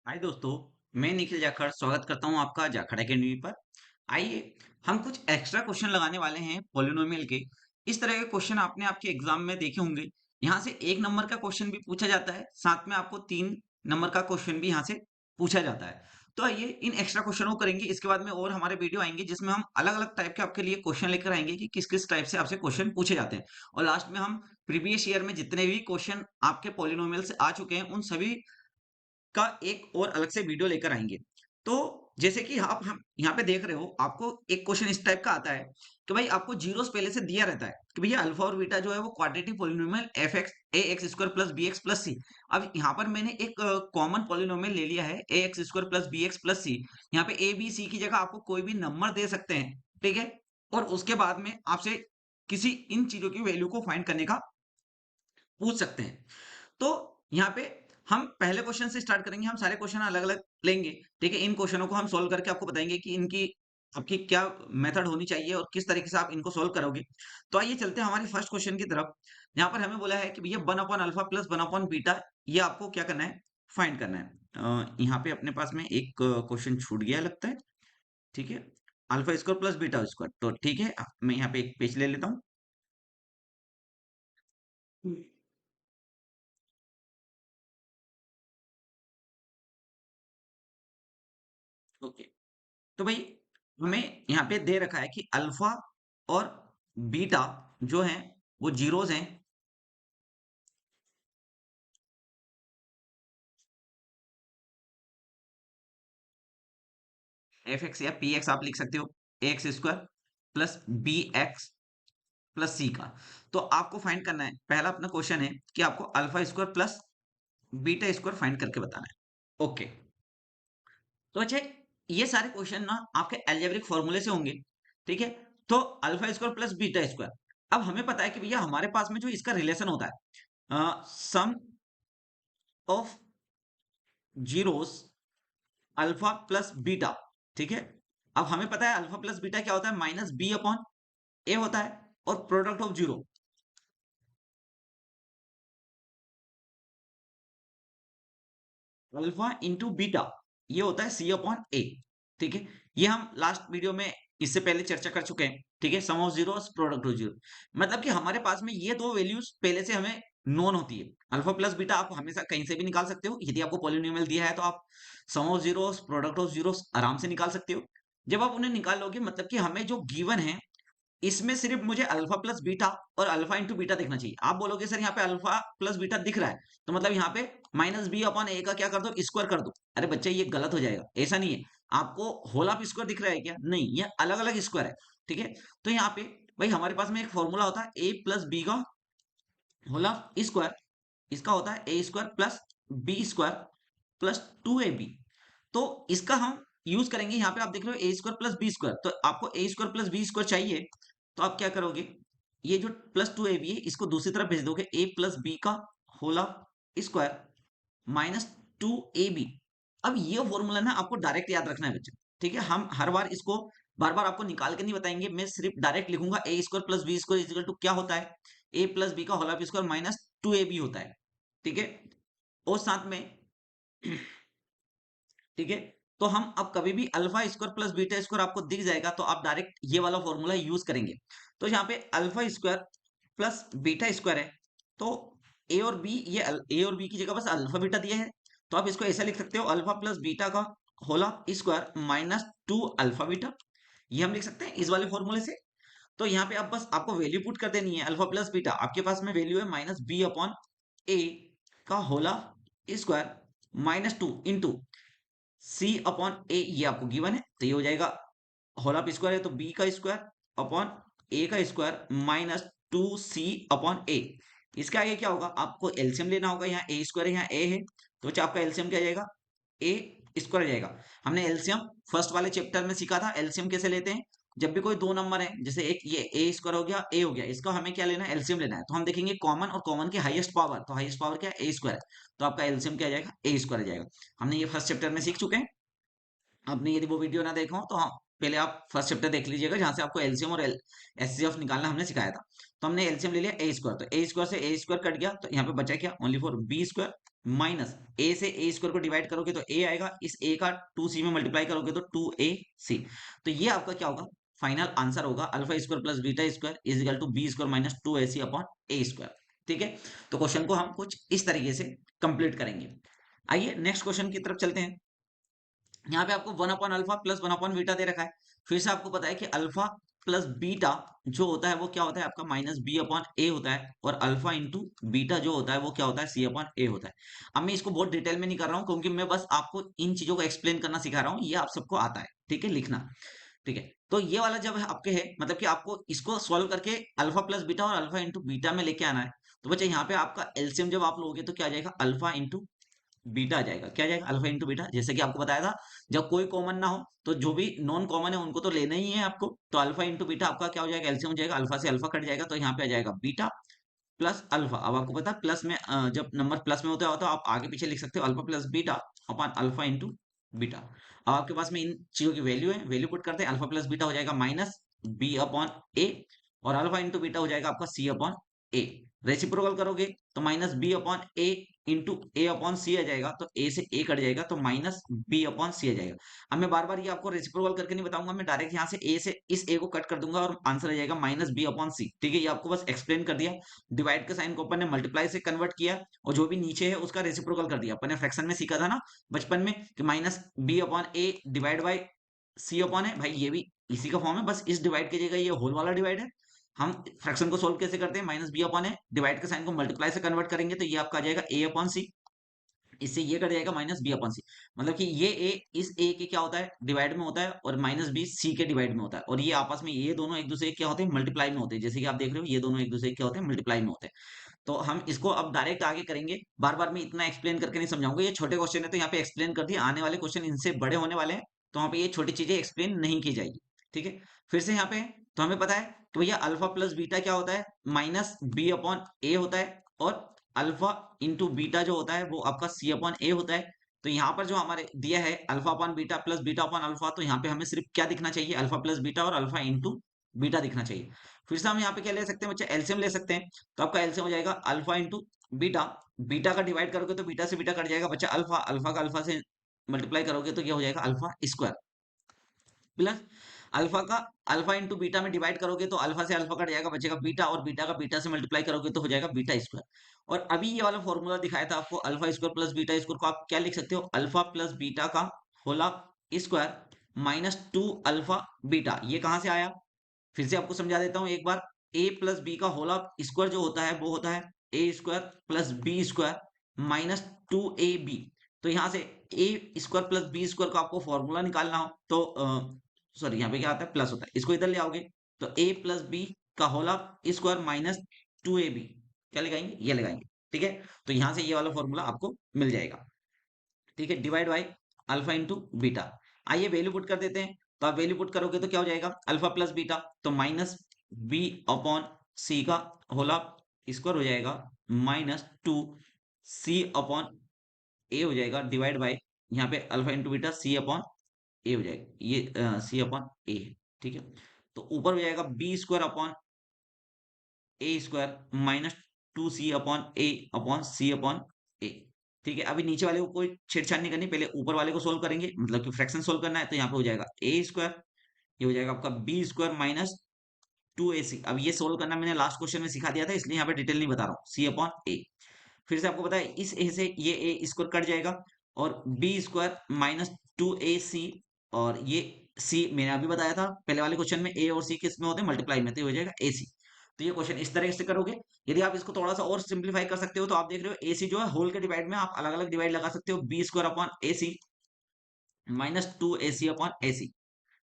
हाय दोस्तों। मैं निखिल जाखड़ स्वागत करता हूं आपका जाखड़ एकेडमी पर। आइए हम कुछ एक्स्ट्रा क्वेश्चन लगाने वाले हैं पॉलिनोमियल के। इस तरह के क्वेश्चन आपने आपके एग्जाम में देखे होंगे। यहाँ से 1 नंबर का क्वेश्चन भी पूछा जाता है, साथ में आपको 3 नंबर का क्वेश्चन भी यहाँ से पूछा जाता है। तो आइए इन एक्स्ट्रा क्वेश्चनों को करेंगे। इसके बाद में और हमारे वीडियो आएंगे जिसमें हम अलग अलग टाइप के आपके लिए क्वेश्चन लेकर आएंगे कि किस किस टाइप से आपसे क्वेश्चन पूछे जाते हैं। और लास्ट में हम प्रीवियस ईयर में जितने भी क्वेश्चन आपके पॉलिनोमियल से आ चुके हैं उन सभी का एक और अलग से वीडियो लेकर आएंगे। तो जैसे कि आप हम यहाँ पे देख रहे हो, आपको एक क्वेश्चन इस टाइप का आता है कि भाई आपको जीरोस पहले से दिया रहता है कि भैया अल्फा और बीटा जो है वो quadratic polynomial F X A X square plus B X plus C. अब यहाँ पर मैंने एक कॉमन पॉलिनोमियल ले लिया है A X square plus B X plus C. यहाँ पे ए बी सी की जगह आपको कोई भी नंबर दे सकते हैं, ठीक है। और उसके बाद में आपसे किसी इन चीजों की वैल्यू को फाइंड करने का पूछ सकते हैं। तो यहाँ पे हम पहले क्वेश्चन से स्टार्ट करेंगे। हम सारे क्वेश्चन अलग अलग लेंगे, ठीक है। इन क्वेश्चनों को हम सोल्व करके आपको बताएंगे कि इनकी आपकी क्या मेथड होनी चाहिए और किस तरीके से आप इनको सोल्व करोगे। तो आइए चलते हैं हमारे फर्स्ट क्वेश्चन की तरफ। यहाँ पर हमें बोला है कि भैया 1/अल्फा प्लस 1/बीटा, ये आपको क्या करना है, फाइंड करना है। यहाँ पे अपने पास में एक क्वेश्चन छूट गया लगता है, ठीक है। Alpha square plus beta square, तो ठीक है मैं यहाँ पे एक पेज ले लेता हूँ। ओके, तो भाई हमें यहाँ पे दे रखा है कि अल्फा और बीटा जो है वो जीरोस हैं। एफ एक्स या पी एक्स आप लिख सकते हो, A X square plus B X plus C का। तो आपको फाइंड करना है, पहला अपना क्वेश्चन है कि आपको alpha square plus beta square find करके बताना है। ओके, तो अच्छा ये सारे क्वेश्चन ना आपके अलजेब्रिक फॉर्मूले से होंगे, ठीक है। तो alpha square plus beta square, अब हमें पता है कि भैया हमारे पास में जो इसका रिलेशन होता है, sum of zeros alpha plus beta, ठीक है। अब हमें पता है अल्फा प्लस बीटा क्या होता है, माइनस बी अपॉन ए होता है। और product of zero alpha into beta, ये होता है सी अपॉन ए, ठीक है। ये हम लास्ट वीडियो में इससे पहले चर्चा कर चुके हैं, ठीक है। Sum of zero product of zero, मतलब कि हमारे पास में ये दो वैल्यूज पहले से हमें नोन होती है। अल्फा प्लस बीटा आप हमेशा कहीं से भी निकाल सकते हो। यदि आपको पॉलिनोमियल दिया है तो आप sum of zero product of zero आराम से निकाल सकते हो। जब आप उन्हें निकालोगे मतलब कि हमें जो गिवन है इसमें सिर्फ मुझे अल्फा प्लस बीटा और अल्फा इंटू बीटा देखना चाहिए। आप बोलोगे सर यहाँ पे अल्फा प्लस बीटा दिख रहा है, तो मतलब यहाँ पे माइनस बी अपॉन ए का क्या कर दो, स्क्वायर कर दो। अरे बच्चे ये गलत हो जाएगा, ऐसा नहीं है। आपको होल ऑफ स्क्वायर दिख रहा है क्या, नहीं, ये अलग अलग स्क्वायर है, ठीक है। तो यहाँ पे भाई हमारे पास में एक फॉर्मूला होता है ए प्लस बी का होल ऑफ स्क्वायर, इसका होता है A square plus B square plus 2ab। तो इसका हम यूज करेंगे। यहाँ पे आप देख रहे हो ए स्क्वायर प्लस बी स्क्वायर, तो आपको a square plus B square चाहिए, तो आप क्या करोगे, ये जो प्लस 2ab है इसको दूसरी तरफ भेज दोगे, ए प्लस बी का whole of square minus 2ab। अब ये फॉर्मूला ना आपको डायरेक्ट याद रखना है बच्चे, ठीक है। हम हर बार इसको बार बार आपको निकाल के नहीं बताएंगे, मैं सिर्फ डायरेक्ट लिखूंगा A square plus B square equal to क्या होता है, ए प्लस बी का whole of square minus 2ab होता है, ठीक है। और साथ में ठीक है, तो हम अब कभी भी alpha square plus beta square आपको दिख जाएगा तो आप डायरेक्ट ये वाला फॉर्मूला यूज करेंगे। तो यहाँ पे alpha square plus beta square है, तो ए और बी, ये ए और बी की जगह बस अल्फा बीटा दिया है, तो आप इसको ऐसा लिख सकते हो अल्फा प्लस बीटा का whole square minus 2 alpha beta. ये हम लिख सकते हैं इस वाले फॉर्मूले से। तो यहाँ पे अब बस आपको वैल्यू पुट कर देनी है, अल्फा प्लस बीटा आपके पास में वैल्यू है माइनस बी अपॉन ए का whole square minus 2 C upon A, ये आपको गिवन है, तो ये हो जाएगा होल ऑफ स्क्वायर है तो बी का स्क्वायर अपॉन ए का स्क्वायर माइनस 2c अपॉन ए। इसके आगे क्या होगा, आपको एलसीएम लेना होगा। यहाँ ए स्क्वायर है, यहाँ ए है, तो बच्चा आपका एलसीएम क्या जाएगा, ए स्क्वायर जाएगा। हमने एलसीएम फर्स्ट वाले चैप्टर में सीखा था, एलसीएम कैसे लेते हैं। जब भी कोई दो नंबर है, जैसे एक ये ए स्क्वायर हो गया, ए हो गया, इसका हमें क्या लेना है, एलसीएम लेना है। तो हम देखेंगे कॉमन और कॉमन की हाईएस्ट पावर, तो हाईएस्ट पावर क्या है, ए स्क्वायर है, तो आपका एलसीएम क्या जाएगा, ए स्क्वायर जाएगा। हमने ये फर्स्ट चैप्टर में सीख चुके हैं। आपने यदि वो वीडियो ना देखा हो तो हाँ, पहले आप फर्स्ट चैप्टर देख लीजिएगा जहां से आपको एलसीएम और एचसीएफ निकालना हमने सिखाया था। तो हमने एलसीएम ले लिया ए स्क्वायर, तो ए स्क्वायर से ए स्क्वायर कट गया, तो यहाँ पे बचा क्या, only for B square minus A से ए स्क्वायर को डिवाइड करोगे तो ए आएगा, इस ए का 2c में मल्टीप्लाई करोगे तो 2ac। तो ये आपका क्या होगा, फाइनल आंसर होगा alpha square plus beta square is equal to b square minus 2ac upon A square. ठीक है, तो क्वेश्चन को हम कुछ इस तरीके से कंप्लीट करेंगे। आइए नेक्स्ट क्वेश्चन की तरफ चलते हैं। यहाँ पे आपको 1 upon alpha plus 1 upon beta दे रखा है। फिर से आपको पता है कि अल्फा प्लस बीटा जो होता है वो क्या होता है आपका माइनस बी अपॉन ए होता है, और अल्फा इंटू बीटा जो होता है वो क्या होता है सी अपॉन ए होता है। अब मैं इसको बहुत डिटेल में नहीं कर रहा हूँ क्योंकि मैं बस आपको इन चीजों को एक्सप्लेन करना सिखा रहा हूँ, ये आप सबको आता है, ठीक है, लिखना। ठीक है, तो ये वाला जब आपके है मतलब कि आपको इसको सॉल्व करके अल्फा प्लस बीटा और अल्फा इंटू बीटा में लेके आना है। तो बच्चे यहाँ पे आपका एलसीएम जब आप लोगे तो क्या आ जाएगा, अल्फा इंटू बीटा आ जाएगा। क्या आ जाएगा, अल्फा इंटू बीटा। जैसे कि आपको बताया था, जब कोई कॉमन ना हो तो जो भी नॉन कॉमन है उनको तो लेना ही है आपको। तो अल्फा इंटू बीटा आपका क्या हो जाएगा, एलसीएम हो जाएगा, अल्फा से अल्फा कट जाएगा तो यहाँ पे आ जाएगा बीटा प्लस अल्फा। अब आपको पता है प्लस में जब नंबर प्लस में होता है तो आप आगे पीछे लिख सकते हो alpha plus beta upon alpha into beta. अब आपके पास में इन चीजों की वैल्यू है, वैल्यू पुट करते हैं, अल्फा प्लस बीटा हो जाएगा माइनस बी अपॉन ए, और अल्फा इंटू बीटा हो जाएगा आपका सी अपॉन ए। रेसिप्रोकल करोगे तो minus B upon a into A upon सी आ जाएगा, तो ए से ए कट जाएगा तो माइनस बी अपॉन सी आ जाएगा। अब मैं बार बार ये आपको रेसिप्रोकल करके नहीं बताऊंगा, मैं डायरेक्ट यहाँ से ए से इस ए को कट कर दूंगा और आंसर आ जाएगा माइनस बी अपॉन सी। ठीक है, ये आपको बस एक्सप्लेन कर दिया। डिवाइड के साइन को अपन ने मल्टीप्लाई से कन्वर्ट किया, और जो भी नीचे है उसका रेसिप्रोकल कर दिया। अपन ने फ्रैक्शन में सीखा था ना बचपन में कि minus B upon A divide by C upon है, भाई ये भी इसी का फॉर्म है, बस इस डिवाइड की जगह ये होल वाला डिवाइड है। हम फ्रैक्शन को सोल्व कैसे करते हैं, माइनस बी अपॉन है, डिवाइड के साइन को मल्टीप्लाई से कन्वर्ट करेंगे तो ये आपका आ जाएगा ए अपॉन सी, इससे ये कट जाएगा माइनस बी अपॉन सी। मतलब कि ये ए इस ए के क्या होता है, डिवाइड में होता है, और माइनस बी सी के डिवाइड में होता है, और ये आपस में ये दोनों एक दूसरे के क्या होते हैं, मल्टीप्लाई में होते हैं। जैसे कि आप देख रहे हो ये दोनों एक दूसरे के क्या होते हैं, मल्टीप्लाई में होते हैं। तो हम इसको अब डायरेक्ट आगे करेंगे, बार बार मैं इतना एक्सप्लेन करके नहीं समझाऊंगा, ये छोटे क्वेश्चन है तो यहाँ पे एक्सप्लेन कर दिया। आने वाले क्वेश्चन इनसे बड़े होने वाले हैं, तो वहाँ पे ये छोटी चीजें एक्सप्लेन नहीं की जाएगी। ठीक है, फिर से यहाँ पे तो हमें पता है कि भैया अल्फा प्लस बीटा क्या होता है, माइनस बी अपॉन ए होता है, और अल्फा इंटू बीटा जो होता है वो आपका सी अपॉन ए होता है। तो यहाँ पर जो हमारे दिया है alpha upon beta plus beta upon alpha, तो यहाँ पे हमें सिर्फ क्या दिखना चाहिए, अल्फा प्लस बीटा और अल्फा इंटू बीटा दिखना चाहिए। फिर से हम यहाँ पे क्या ले सकते हैं बच्चे, एलसीएम ले सकते हैं। तो आपका एलसीएम हो जाएगा अल्फा इंटू बीटा, बीटा का डिवाइड करोगे तो बीटा से बीटा कट जाएगा बच्चा अल्फा, अल्फा का अल्फा से मल्टीप्लाई करोगे तो क्या हो जाएगा, अल्फा स्क्वायर प्लस अल्फा का अल्फा इंटू बीटा में डिवाइड करोगे तो अल्फा से अल्फा कट जाएगा, बचेगा बीटा, और बीटा का बीटा से मल्टीप्लाई करोगे तो हो जाएगा बीटा स्क्वायर। और अभी ये वाला फॉर्मूला दिखाया था आपको alpha square plus beta square को आप क्या लिख सकते हो, अल्फा प्लस बीटा का whole square minus 2 alpha beta. ये कहां से आया, फिर से आपको समझा देता हूं एक बार। ए प्लस बी का होल स्क्वायर जो होता है वो होता है A square plus B square minus 2ab। तो यहां से A square plus B square का आपको फॉर्मूला निकालना हो तो सॉरी यहाँ पे क्या आता है, प्लस होता है, इसको इधर ले आओगे तो ए प्लस बी का होल स्क्वायर माइनस 2ab, क्या लगाएंगे, ये लगाएंगे। ठीक है, तो यहां से ये वाला फॉर्मूला आपको मिल जाएगा। ठीक है, divide by alpha into beta. आइए वैल्यू पुट कर देते हैं। तो आप वैल्यू पुट करोगे तो क्या हो जाएगा, अल्फा प्लस बीटा तो माइनस बी अपॉन सी का होला स्क्वायर हो जाएगा माइनस 2 सी अपॉन ए हो जाएगा, डिवाइड बाई यहाँ पे अल्फा इंटू बीटा सी अपॉन ए हो जाएगा, ये सी अपॉन ए है। ठीक है, तो ऊपर हो जाएगा B square upon A square minus 2c upon A upon C upon A. ठीक है, अभी नीचे वाले को कोई छेड़छाड़ नहीं करनी, पहले ऊपर वाले को सोल्व करेंगे, मतलब कि फ्रैक्शन सोल्व करना है। तो यहाँ पे हो जाएगा ए स्क्वायर, ये हो जाएगा आपका बी स्क्वायर माइनस 2ac। अब ये सोल्व करना मैंने लास्ट क्वेश्चन में सिखा दिया था, इसलिए यहाँ पे डिटेल नहीं बता रहा हूँ, सी अपॉन ए। फिर से आपको पता है इस ए से ये ए स्क्वायर कट जाएगा, और बी स्क्वायर माइनस 2ac, और ये सी मैंने अभी बताया था पहले वाले क्वेश्चन में, ए और सी किस में होते हैं, मल्टीप्लाई में, तो ये हो जाएगा एसी। तो ये क्वेश्चन इस तरह से करोगे। यदि आप इसको थोड़ा सा और सिंप्लीफाई कर सकते हो तो आप देख रहे हो एसी जो है होल के डिवाइड में आप अलग अलग डिवाइड लगा सकते हो, B square upon ac minus 2ac upon ac.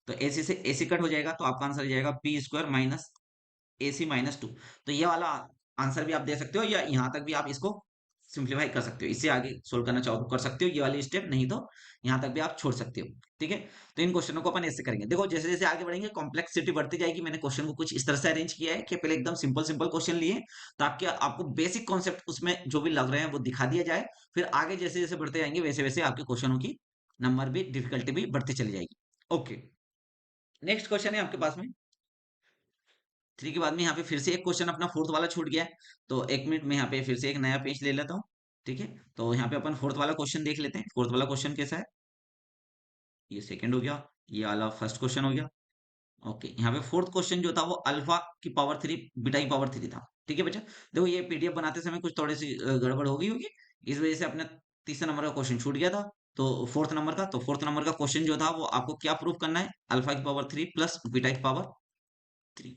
तो एसी से एसी कट हो जाएगा तो आपका आंसर आ जाएगा B square minus ac minus 2। तो ये वाला आंसर भी आप दे सकते हो, या यहाँ तक भी आप इसको सिंप्लीफाई कर सकते हो, इससे आगे सोल्व करना चाहो तो कर सकते हो ये वाली स्टेप, नहीं तो यहाँ तक भी आप छोड़ सकते हो। ठीक है, तो इन क्वेश्चनों को अपन ऐसे करेंगे। देखो जैसे जैसे आगे बढ़ेंगे कॉम्प्लेक्सिटी बढ़ती जाएगी। मैंने क्वेश्चन को कुछ इस तरह से अरेंज किया है कि पहले एकदम सिंपल सिंपल क्वेश्चन लिए, ताकि आपको बेसिक कॉन्सेप्ट उसमें जो भी लग रहे हैं वो दिखा दिया जाए। फिर आगे जैसे जैसे बढ़ते जाएंगे वैसे वैसे आपके क्वेश्चनों की नंबर भी, डिफिकल्टी भी बढ़ती चली जाएगी। ओके, नेक्स्ट क्वेश्चन है आपके पास में 3 के बाद में यहाँ पे फिर से एक क्वेश्चन अपना फोर्थ वाला छूट गया है। तो एक मिनट में यहाँ पे फिर से एक नया पेज ले लेता हूँ। ठीक है, तो यहाँ पे अपन फोर्थ वाला क्वेश्चन देख लेते हैं। फोर्थ वाला क्वेश्चन कैसा है, ये सेकंड हो गया, ये वाला फर्स्ट क्वेश्चन हो गया। ओके, यहाँ पे फोर्थ क्वेश्चन जो था वो अल्फा की पावर थ्री बीटा की पावर थ्री था। ठीक है बच्चा, देखो ये पीडीएफ बनाते समय कुछ थोड़ी सी गड़बड़ हो गई होगी, इस वजह से अपने तीसरे नंबर का क्वेश्चन छूट गया था। तो फोर्थ नंबर का क्वेश्चन जो था वो आपको क्या प्रूव करना है, अल्फा की पावर थ्री प्लस बीटा की पावर थ्री।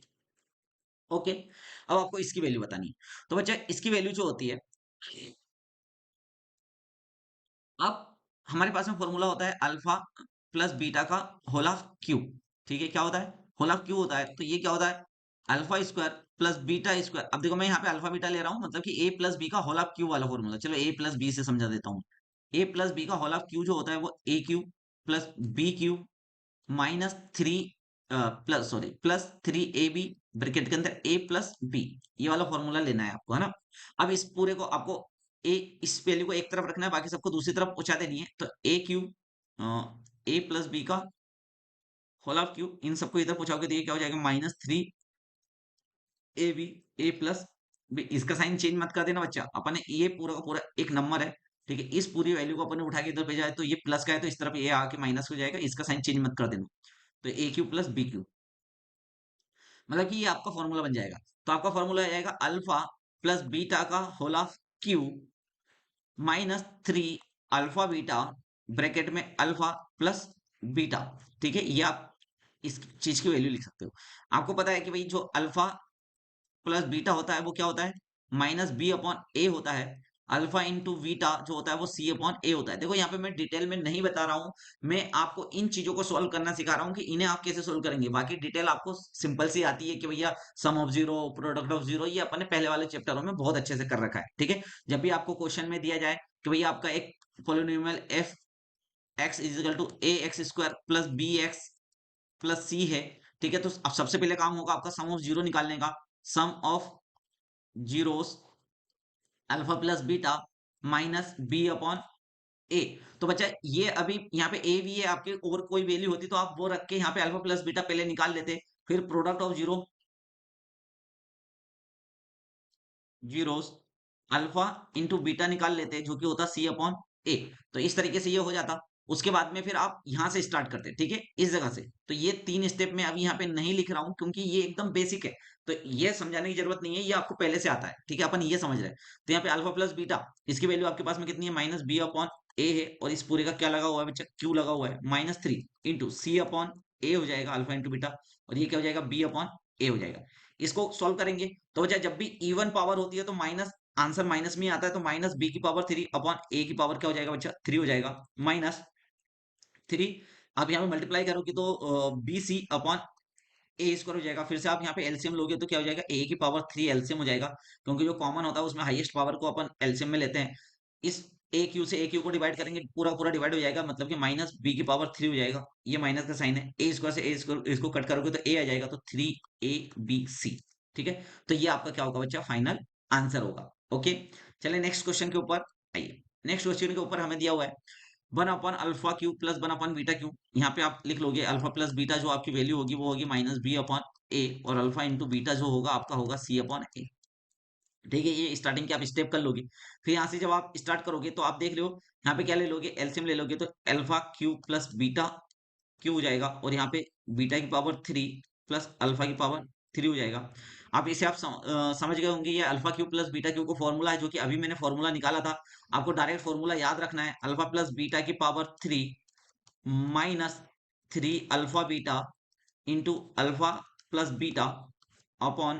ओके, अब आपको इसकी वैल्यू बतानी है। तो बच्चा इसकी वैल्यू जो होती है, अब हमारे पास में फॉर्मूला होता है अल्फा प्लस बीटा का होल ऑफ क्यू। ठीक है, क्या होता है, होल ऑफ क्यू होता है। तो ये क्या होता है, alpha square plus beta square. अब देखो मैं यहाँ पे अल्फा बीटा ले रहा हूँ, मतलब कि ए प्लस बी का होल ऑफ क्यू वाला फॉर्मूला। चलो ए प्लस बी से समझा देता हूँ। ए प्लस बी का होल ऑफ क्यू जो होता है वो A cube plus B cube minus three plus sorry plus three A B bracket के अंदर ए प्लस बी। ये वाला फॉर्मूला लेना है आपको, है ना। अब इस पूरे को आपको ए, इस वैल्यू को एक तरफ रखना है, बाकी सबको दूसरी तरफ पहुंचा देनी है। तो a cube a plus B का होल ऑफ क्यू, इन सबको इधर पहुंचाओगे तो ये क्या हो जाएगा, minus three A b a plus b. इसका साइन चेंज मत कर देना बच्चा, अपन ने ये पूरा का पूरा एक नंबर है। ठीक है, इस पूरी वैल्यू को अपन ने उठा के इधर भेजा है, तो ये प्लस का है तो इस तरफ ये आके माइनस हो जाएगा, इसका साइन चेंज मत कर देना। तो a cube plus B Q, मतलब कि ये आपका फॉर्मूला बन जाएगा। तो आपका फॉर्मूला आ जाएगा अल्फा प्लस बीटा का whole of cube minus three alpha beta bracket में अल्फा प्लस बीटा। ठीक है, ये आप इस चीज की वैल्यू लिख सकते हो। आपको पता है कि भाई जो अल्फा प्लस बीटा होता है वो क्या होता है, माइनस बी अपॉन ए होता है। अल्फा इंटू बीटा जो होता है वो सी अपॉन ए होता है। देखो यहाँ पे मैं डिटेल में नहीं बता रहा हूँ, मैं आपको इन चीजों को सोल्व करना सिखा रहा हूँ कि इन्हें आप कैसे सोल्व करेंगे। बाकी डिटेल आपको सिंपल सी आती है कि भैया sum of zero, product of zero, ये अपने पहले वाले चैप्टरों में बहुत अच्छे से कर रखा है। ठीक है, जब भी आपको क्वेश्चन में दिया जाए कि भैया आपका एक polynomial F X is equal to A X square plus B X plus C है। ठीक है, तो अब सबसे पहले काम होगा आपका सम ऑफ जीरो निकालने का। Sum of zeros alpha plus beta minus B upon A. तो बच्चा ये अभी यहाँ पे ए भी है आपके, और कोई वैल्यू होती तो आप वो रख के यहाँ पे अल्फा प्लस बीटा पहले निकाल लेते, फिर product of zero zeros alpha into beta निकाल लेते जो कि होता सी अपॉन ए। तो इस तरीके से ये हो जाता। उसके बाद में फिर आप यहां से स्टार्ट करते, ठीक है, इस जगह से। तो ये तीन स्टेप में अभी यहाँ पे नहीं लिख रहा हूं क्योंकि ये एकदम बेसिक है, तो ये समझाने की जरूरत नहीं है, ये आपको पहले से आता है। ठीक है, अपन ये समझ रहे हैं। तो यहाँ पे अल्फा प्लस बीटा, इसकी वैल्यू आपके पास में कितनी है, माइनस बी अपॉन ए है, और इस पूरे का क्या लगा हुआ है बच्चा, क्यू लगा हुआ है, minus three into C upon ए हो जाएगा अल्फा इंटू बीटा, और ये क्या हो जाएगा, बी अपॉन ए हो जाएगा। इसको सॉल्व करेंगे तो बच्चा जब भी इवन पावर होती है तो माइनस, आंसर माइनस में आता है, तो माइनस बी की पावर थ्री अपॉन ए की पावर क्या हो जाएगा बच्चा, थ्री हो जाएगा, माइनस थ्री। आप यहाँ पे मल्टीप्लाई करोगे तो बी सी अपॉन ए स्क्वायर हो जाएगा। फिर से आप यहाँ पे एलसीएम लोगे तो क्या हो जाएगा, ए की पावर थ्री एलसीएम हो जाएगा, क्योंकि जो कॉमन होता है उसमें हाईएस्ट पावर को अपन एलसीएम में लेते हैं। इस ए क्यू से ए क्यू को डिवाइड करेंगे, पूरा पूरा डिवाइड हो जाएगा, मतलब कि माइनस बी की पावर थ्री हो जाएगा। ये माइनस का साइन है, ए स्क्वायर से ए स्क्वायर इसको कट करोगे तो ए आ जाएगा, तो थ्री ए बी सी। ठीक है, तो ये आपका क्या होगा बच्चा, फाइनल आंसर होगा। ओके, चलिए नेक्स्ट क्वेश्चन के ऊपर आइए। नेक्स्ट क्वेश्चन के ऊपर हमें दिया हुआ है one upon alpha Q plus one upon beta Q. यहाँ पे आप लिख लोगे अल्फा प्लस बीटा जो आपकी वैल्यू होगी वो होगी माइनस बी अपॉन ए, और अल्फा इंटू बीटा जो होगा आपका होगा सी अपॉन ए। ठीक है, ये स्टार्टिंग के आप स्टेप कर लोगे। फिर यहाँ से जब आप स्टार्ट करोगे तो आप देख लो यहाँ पे क्या ले लोगे, एलसीएम ले लोगे, तो alpha Q plus beta Q हो जाएगा, और यहाँ पे बीटा की पावर थ्री प्लस अल्फा की पावर थ्री हो जाएगा। आप इसे आप समझ गए होंगे, ये alpha Q plus beta Q को फॉर्मूला है, जो कि अभी मैंने फॉर्मूला निकाला था। आपको डायरेक्ट फॉर्मूला याद रखना है, अल्फा प्लस बीटा की power three minus three alpha beta into alpha plus beta upon,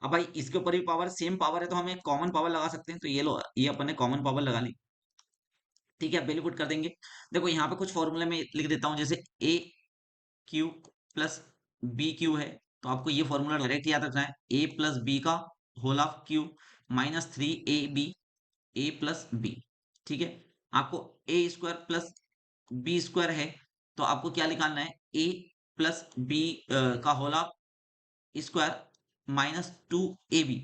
अब भाई इसके ऊपर भी पावर सेम पावर है तो हम एक कॉमन पावर लगा सकते हैं, तो ये लो, ये अपन ने कॉमन पावर लगा ली। ठीक है, अब वैल्यू पुट कर देंगे। देखो यहाँ पे कुछ फॉर्मूले में लिख देता हूँ, जैसे a cube plus B cube है, तो आपको ये फॉर्मूला डायरेक्ट याद रखना है, ए प्लस बी का whole of cube minus three A b a plus b. ठीक है, आपको a square plus B square है, तो आपको क्या निकालना है, ए प्लस बी का whole of square minus two a b.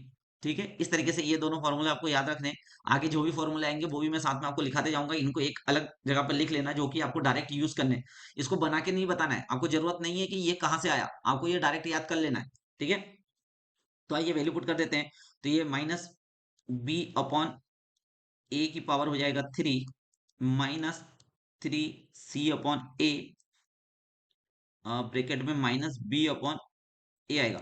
ठीक है, इस तरीके से ये दोनों फॉर्मूले आपको याद रखने हैं। आगे जो भी फॉर्मूले आएंगे वो भी मैं साथ में आपको लिखाते जाऊंगा, इनको एक अलग जगह पर लिख लेना जो कि आपको डायरेक्ट यूज करने हैं। इसको बना के नहीं बताना है, आपको जरूरत नहीं है कि ये कहाँ से आया, आपको ये डायरेक्ट याद कर लेना है। ठीक है, तो आइए वैल्यू पुट कर देते हैं। तो ये माइनस बी अपॉन ए की पावर हो जाएगा 3 माइनस 3c/a ब्रैकेट में माइनस b अपॉन ए आएगा।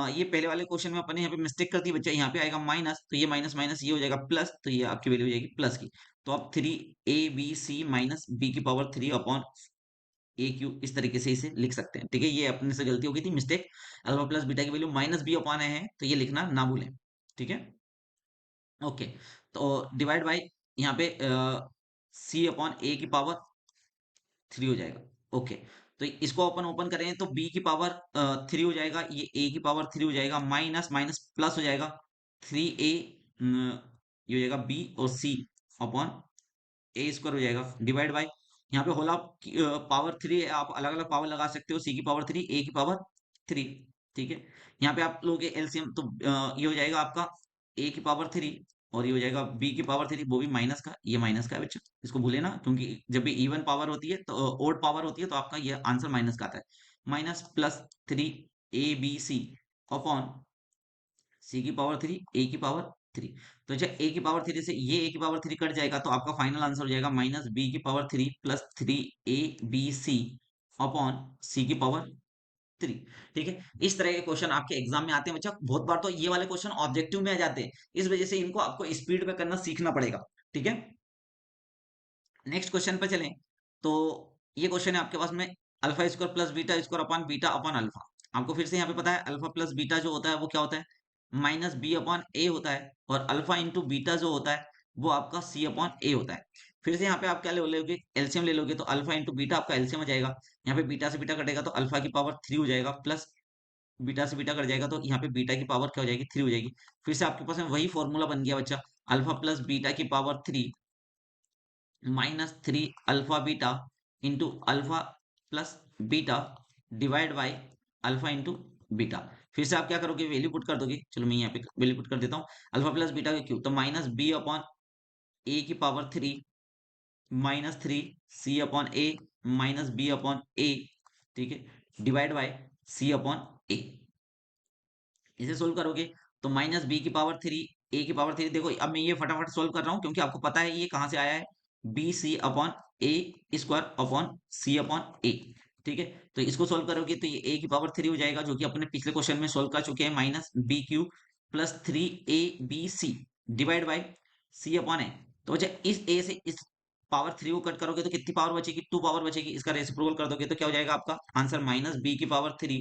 ये पहले वाले क्वेश्चन में अपने यहाँ पे मिस्टेक कर दी बच्चा, यहाँ पे आएगा माइनस, तो ये माइनस माइनस ये हो जाएगा प्लस, तो ये आपकी वैल्यू हो जाएगी प्लस की। तो आप 3abc माइनस बी की पावर 3 अपॉन ए क्यू इस तरीके से इसे लिख सकते हैं। ठीक है, ये अपने से गलती हो गई थी, मिस्टेक। अल्फा प्लस बीटा की वैल्यू माइनस बी अपॉन ए है, तो ये लिखना ना भूलें। ठीक है, ओके। तो डिवाइड बाई यहाँ पे सी अपॉन ए की पावर 3 हो जाएगा। ओके, तो इसको अपन ओपन करें तो b की पावर 3 हो जाएगा, ये a की पावर 3 हो जाएगा, माइनस माइनस प्लस हो जाएगा 3a, ये हो जाएगा b और c अपॉन ए स्क्वायर हो जाएगा, डिवाइड बाय यहाँ पे होल ऑफ पावर 3 है, आप अलग अलग पावर लगा सकते हो, c की पावर 3, a की पावर 3। ठीक है, यहाँ पे आप लोग एलसीएम, तो ये हो जाएगा आपका a की पावर 3 और ये हो जाएगा b की पावर 3, वो भी माइनस का, ये माइनस का है बच्चा, इसको भूले ना, क्योंकि जब भी इवन पावर होती है तो ओड पावर होती है तो आपका ये आंसर माइनस का आता है। माइनस प्लस 3abc अपॉन सी की पावर 3, ए की पावर 3। तो जब ए की पावर 3 से ये ए की पावर 3 कट जाएगा, तो आपका फाइनल आंसर हो जाएगा माइनस बी की पावर 3 प्लस 3abc अपॉन सी की पावर 3। ठीक है, इस तरह के क्वेश्चन आपके एग्जाम में आते हैं बच्चा। बहुत बार तो ये वाले क्वेश्चन ऑब्जेक्टिव में आ जाते हैं, इस वजह से इनको आपको स्पीड में करना सीखना पड़ेगा। ठीक है, नेक्स्ट क्वेश्चन पे चलें। तो ये क्वेश्चन है आपके पास में, alpha square plus beta square upon beta upon alpha. आपको फिर से यहाँ पे पता है अल्फा प्लस बीटा जो होता है वो क्या होता है, माइनस बी अपॉन ए होता है, और अल्फा इंटू बीटा जो होता है वो आपका सी अपॉन ए होता है। फिर से यहाँ पे आप क्या ले लोगे, एलसीएम ले लोगे, तो अल्फा इंटू बीटा आपका एलसीएम हो जाएगा। यहाँ पे बीटा से बीटा कटेगा तो अल्फा की पावर 3 हो जाएगा, प्लस बीटा से बीटा कट जाएगा तो यहाँ पे बीटा की पावर क्या हो जाएगी, 3 हो जाएगी। फिर से आपके पास में वही फॉर्मूला बन गया बच्चा, अल्फा प्लस बीटा की power 3 minus 3 alpha beta into alpha plus beta divide by alpha into beta. फिर से आप क्या करोगे, वैल्यू पुट कर दोगे। चलो मैं यहाँ पे वैल्यू पुट कर देता हूँ, अल्फा प्लस बीटा का क्यूब, तो माइनस बी अपॉन ए की power 3 minus 3 c upon A minus B upon A. ठीक है, डिवाइड बाय सी अपॉन ए। इसे सोल्व करोगे तो माइनस बी की पावर 3 ए की पावर 3। देखो अब मैं ये फटाफट सोल्व कर रहा हूँ क्योंकि आपको पता है ये कहाँ से आया है, B C upon A square upon C upon A. ठीक है, तो इसको सोल्व करोगे तो ये ए की पावर 3 हो जाएगा, जो कि अपने पिछले क्वेश्चन में सोल्व कर चुके हैं, minus B cube plus 3ab divide by C upon A. तो बच्चा इस ए से इस पावर 3 को कट करोगे तो कितनी पावर बचेगी, 2 पावर बचेगी। इसका रेसिप्रोकल कर दोगे तो क्या हो जाएगा आपका आंसर, माइनस बी की power 3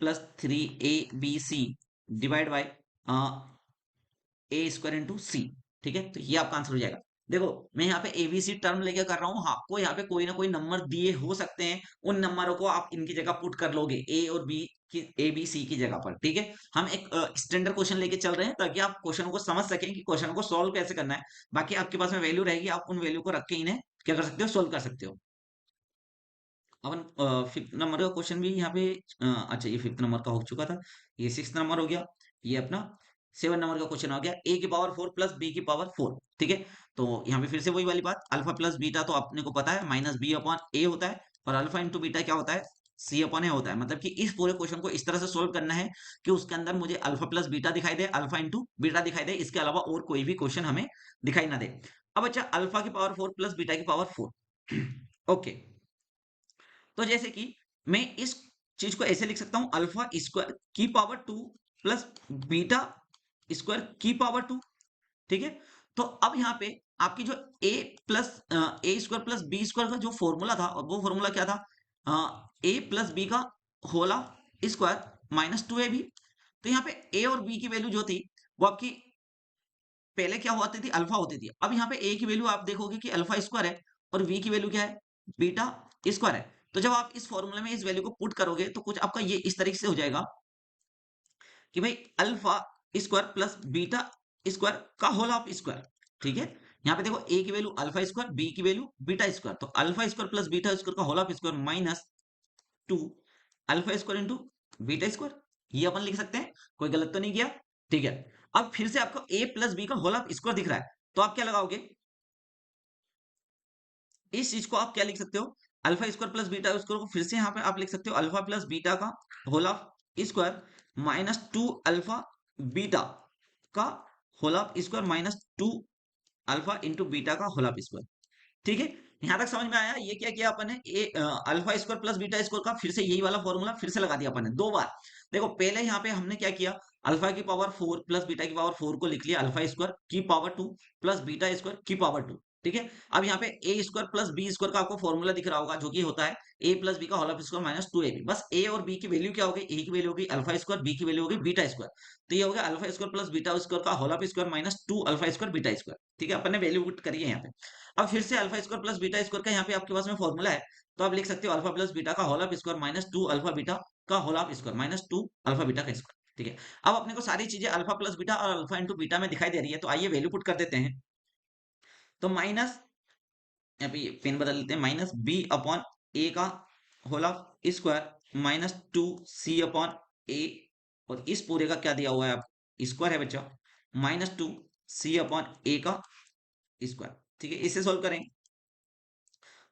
plus 3abc divide by A square into C. ठीक है, तो ये आपका आंसर हो जाएगा। देखो मैं यहाँ पे एबीसी टर्म लेके कर रहा हूँ, आपको यहाँ पे कोई ना कोई नंबर दिए हो सकते हैं, उन नंबरों को आप इनकी जगह पुट कर लोगे, ए और बी की, ए बी सी की जगह पर। ठीक है, हम एक स्टैंडर्ड क्वेश्चन लेके चल रहे हैं ताकि आप क्वेश्चन को समझ सकें कि क्वेश्चन को सोल्व कैसे करना है। बाकी आपके पास में वैल्यू रहेगी, आप उन वैल्यू को रख के इन्हें क्या कर सकते हो, सोल्व कर सकते हो। अपन फिफ्थ नंबर का क्वेश्चन भी यहाँ पे अच्छा ये फिफ्थ नंबर का हो चुका था, ये सिक्स नंबर हो गया, ये अपना 7 नंबर का क्वेश्चन हो गया, ए की पावर 4 प्लस बी की पावर 4। ठीक है, तो यहाँ पे फिर से वही वाली बात, अल्फा प्लस बीटा तो अपने को पता है माइनस बी अपॉन ए होता है, और अल्फा इंटू बीटा क्या होता है, सी अपॉन ए होता है। मतलब कि इस पूरे क्वेश्चन को इस तरह से सोल्व करना है कि उसके अंदर मुझे अल्फा प्लस बीटा दिखाई दे, अल्फा इंटू बीटा दिखाई दे, इसके अलावा और कोई भी क्वेश्चन हमें दिखाई ना दे। अब अच्छा अल्फा की पावर 4 प्लस बीटा की पावर 4 ओके, तो जैसे कि मैं इस चीज को ऐसे लिख सकता हूं, अल्फा स्क्वायर की पावर 2 प्लस बीटा स्क्वायर की पावर 2। ठीक है, तो अब यहाँ पे आपकी जो a plus a square plus B square का जो फॉर्मूला था, और वो फॉर्मूला क्या था, ए प्लस बी का होला स्क्वायर माइनस 2ab। तो यहाँ पे a और b की वैल्यू जो थी वो आपकी पहले क्या होती थी, अल्फा होती थी। अब यहाँ पे a की वैल्यू आप देखोगे कि अल्फा स्क्वायर है, और v की वैल्यू क्या है, बीटा स्क्वायर है। तो जब आप इस फॉर्मूले में इस वैल्यू को पुट करोगे तो कुछ आपका ये इस तरीके से हो जाएगा कि भाई alpha square plus beta square का होल ऑफ स्क्वायर। ठीक है, यहाँ पे देखो a की वैल्यू अल्फा स्क्वायर, b की वैल्यू बीटा स्क्वायर, तो alpha square plus beta square का whole of square minus 2 alpha square into beta square. ये अपन लिख सकते हैं, कोई गलत तो नहीं किया। ठीक है, अब फिर से आपको a प्लस बी का होल ऑफ स्क्वायर दिख रहा है, तो आप क्या लगाओगे, इस चीज को आप क्या लिख सकते हो, alpha square plus beta square को फिर से यहाँ पे आप लिख सकते हो अल्फा प्लस बीटा का whole of square minus 2 alpha beta का whole of square minus 2 alpha into beta का होल स्क्वायर। ठीक है, यहां तक समझ में आया? ये क्या किया अपन ने, alpha square plus beta square का फिर से यही वाला फॉर्मूला फिर से लगा दिया अपन ने दो बार। देखो पहले यहाँ पे हमने क्या किया, अल्फा की पावर 4 प्लस बीटा की पावर 4 को लिख लिया अल्फा स्क्वायर की पावर 2 प्लस बीटा स्क्वायर की पावर 2। ठीक है, अब यहाँ पे ए स्क्वायर प्लस बी स्क्वायर का आपको फॉर्मूला दिख रहा होगा, जो कि होता है ए प्लस बी का होल स्क्वायर माइनस 2ab। बस ए और बी की वैल्यू क्या होगी, ए की वैल्यू होगी अल्फा स्क्वायर, बी की वैल्यू होगी बीटा स्क्वायर। तो ये हो गया alpha square plus beta square का whole square minus 2 alpha square beta square. ठीक है, अपन ने वैल्यू पुट करी है यहाँ पे। अब फिर से alpha square plus beta square का यहाँ पे आपके पास में फॉर्मूला है, तो आप लिख सकते हो अल्फा प्लस बीटा का whole square minus 2 alpha beta का whole square minus 2 alpha beta का स्क्वायर। ठीक है, अब अपने को सारी चीजें अल्फा प्लस बीटा और अल्फा इंटू बीटा में दिखाई दे रही है, तो आइए वैल्यू पुट कर देते हैं। तो माइनस, यहाँ पे पेन बदल लेते हैं, माइनस बी अपॉन ए का whole square minus 2 C upon A, और इस पूरे का क्या दिया हुआ है, आप स्क्वायर है बच्चा, माइनस 2 सी अपॉन ए का स्क्वायर। ठीक है, इसे सोल्व करें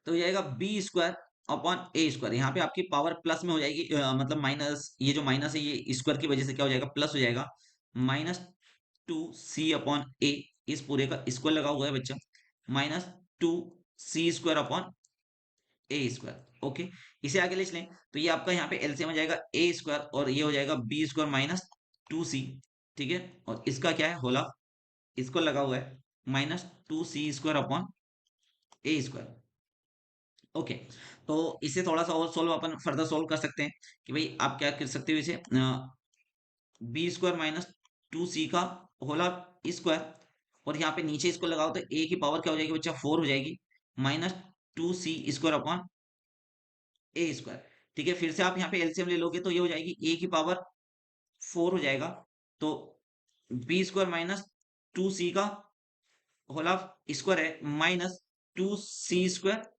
तो ये आएगा बी स्क्वायर अपॉन ए स्क्वायर। यहाँ पे आपकी पावर प्लस में हो जाएगी, मतलब माइनस, ये जो माइनस है ये स्क्वायर की वजह से क्या हो जाएगा, प्लस हो जाएगा। माइनस 2 सी अपॉन ए, इस पूरे का स्क्वायर लगा हुआ है बच्चा, माइनस 2 सी स्क्वायर अपॉन ए स्क्वायर। ओके, इसे आगे ले चलें तो ये आपका यहाँ पे एलसीएम हो जाएगा ए स्क्वायर, और ये हो जाएगा बी स्क्वायर माइनस 2 सी। ठीक है, और इसका क्या है होला, इसको लगा हुआ है माइनस 2 सी स्क्वायर अपॉन ए स्क्वायर। ओके, तो इसे थोड़ा सा और सोल्व अपन फर्दर सोल्व कर सकते हैं कि भाई आप क्या कर सकते हो, इसे बी स्क्वायर माइनस 2 सी का होला स्क्वायर, और यहाँ पे नीचे इसको लगाओ तो ए की पावर क्या हो जाएगी बच्चा, 4 हो जाएगी, माइनस 2 सी स्क्वायर अपॉन ए स्क्वायर। ठीक है, फिर से आप यहाँ पे एलसीएम ले लोगे तो ये हो जाएगी ए की पावर 4 हो जाएगा, तो बी स्क्वायर माइनस 2 सी का होला स्क्वायर है माइनस 2 सी स्क्वायर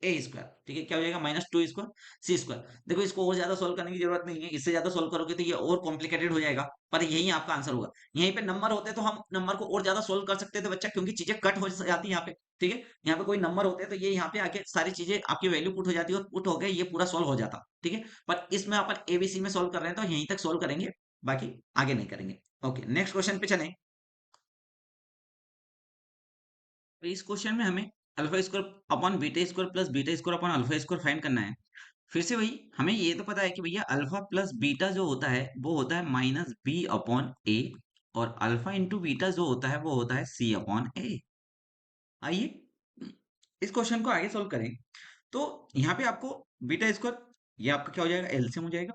ए स्क्वायर। ठीक है, क्या हो जाएगा, माइनस 2 स्क्वायर सी स्क्वायर। देखो इसको और ज्यादा सोल्व करने की जरूरत नहीं है, इससे ज्यादा सोल्व करोगे तो ये और कॉम्प्लिकेटेड हो जाएगा, पर यही आपका आंसर होगा। यहीं पे नंबर होते तो हम नंबर को और ज्यादा सोल्व कर सकते थे बच्चा, क्योंकि चीजें कट हो जाती है यहाँ पे। ठीक है, यहाँ पे कोई नंबर होते तो ये यहाँ पे आके सारी चीजें आपकी वैल्यू पुट हो जाती और पुट हो गए, ये पूरा सोल्व हो जाता। ठीक है, पर इसमें अपन एबीसी में सोल्व कर रहे हैं तो यहीं तक सोल्व करेंगे, बाकी आगे नहीं करेंगे। ओके, नेक्स्ट क्वेश्चन पे चलें। तो इस क्वेश्चन में हमें alpha square upon beta square plus beta square upon alpha square find करना है। फिर से वही, हमें ये तो पता है कि भैया अल्फा प्लस बीटा जो होता है वो होता है माइनस बी अपॉन ए, और अल्फा इंटू बीटा जो होता है वो होता है सी अपॉन ए। आइए इस क्वेश्चन को आगे सोल्व करें। तो यहाँ पे आपको बीटा स्क्वायर, ये आपका क्या हो जाएगा, एलसीएम हो जाएगा।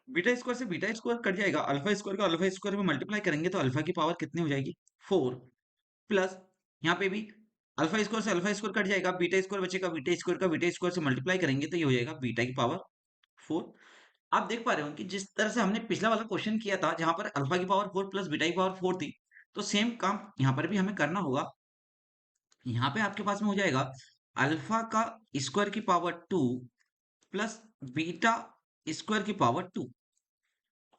बीटा स्क्वायर से बीटा स्क्वायर कट जाएगा, अल्फा स्क्वायर का अल्फा स्क्वायर में मल्टीप्लाई करेंगे तो अल्फा की पावर कितनी हो जाएगी, 4, प्लस यहाँ पे भी अल्फा स्क्वायर से अल्फा स्क्वायर कट जाएगा, बीटा स्क्वायर बचेगा, बीटा स्क्वायर का बीटा स्क्वायर से मल्टीप्लाई करेंगे तो ये हो जाएगा बीटा की पावर 4। आप देख पा रहे हो कि जिस तरह से हमने पिछला वाला क्वेश्चन किया था जहां पर अल्फा की पावर 4 प्लस बीटा की पावर 4 थी, तो सेम काम यहाँ पर भी हमें करना होगा। यहाँ पे आपके पास में हो जाएगा अल्फा का स्क्वायर की पावर 2 प्लस बीटा स्क्वायर की power 2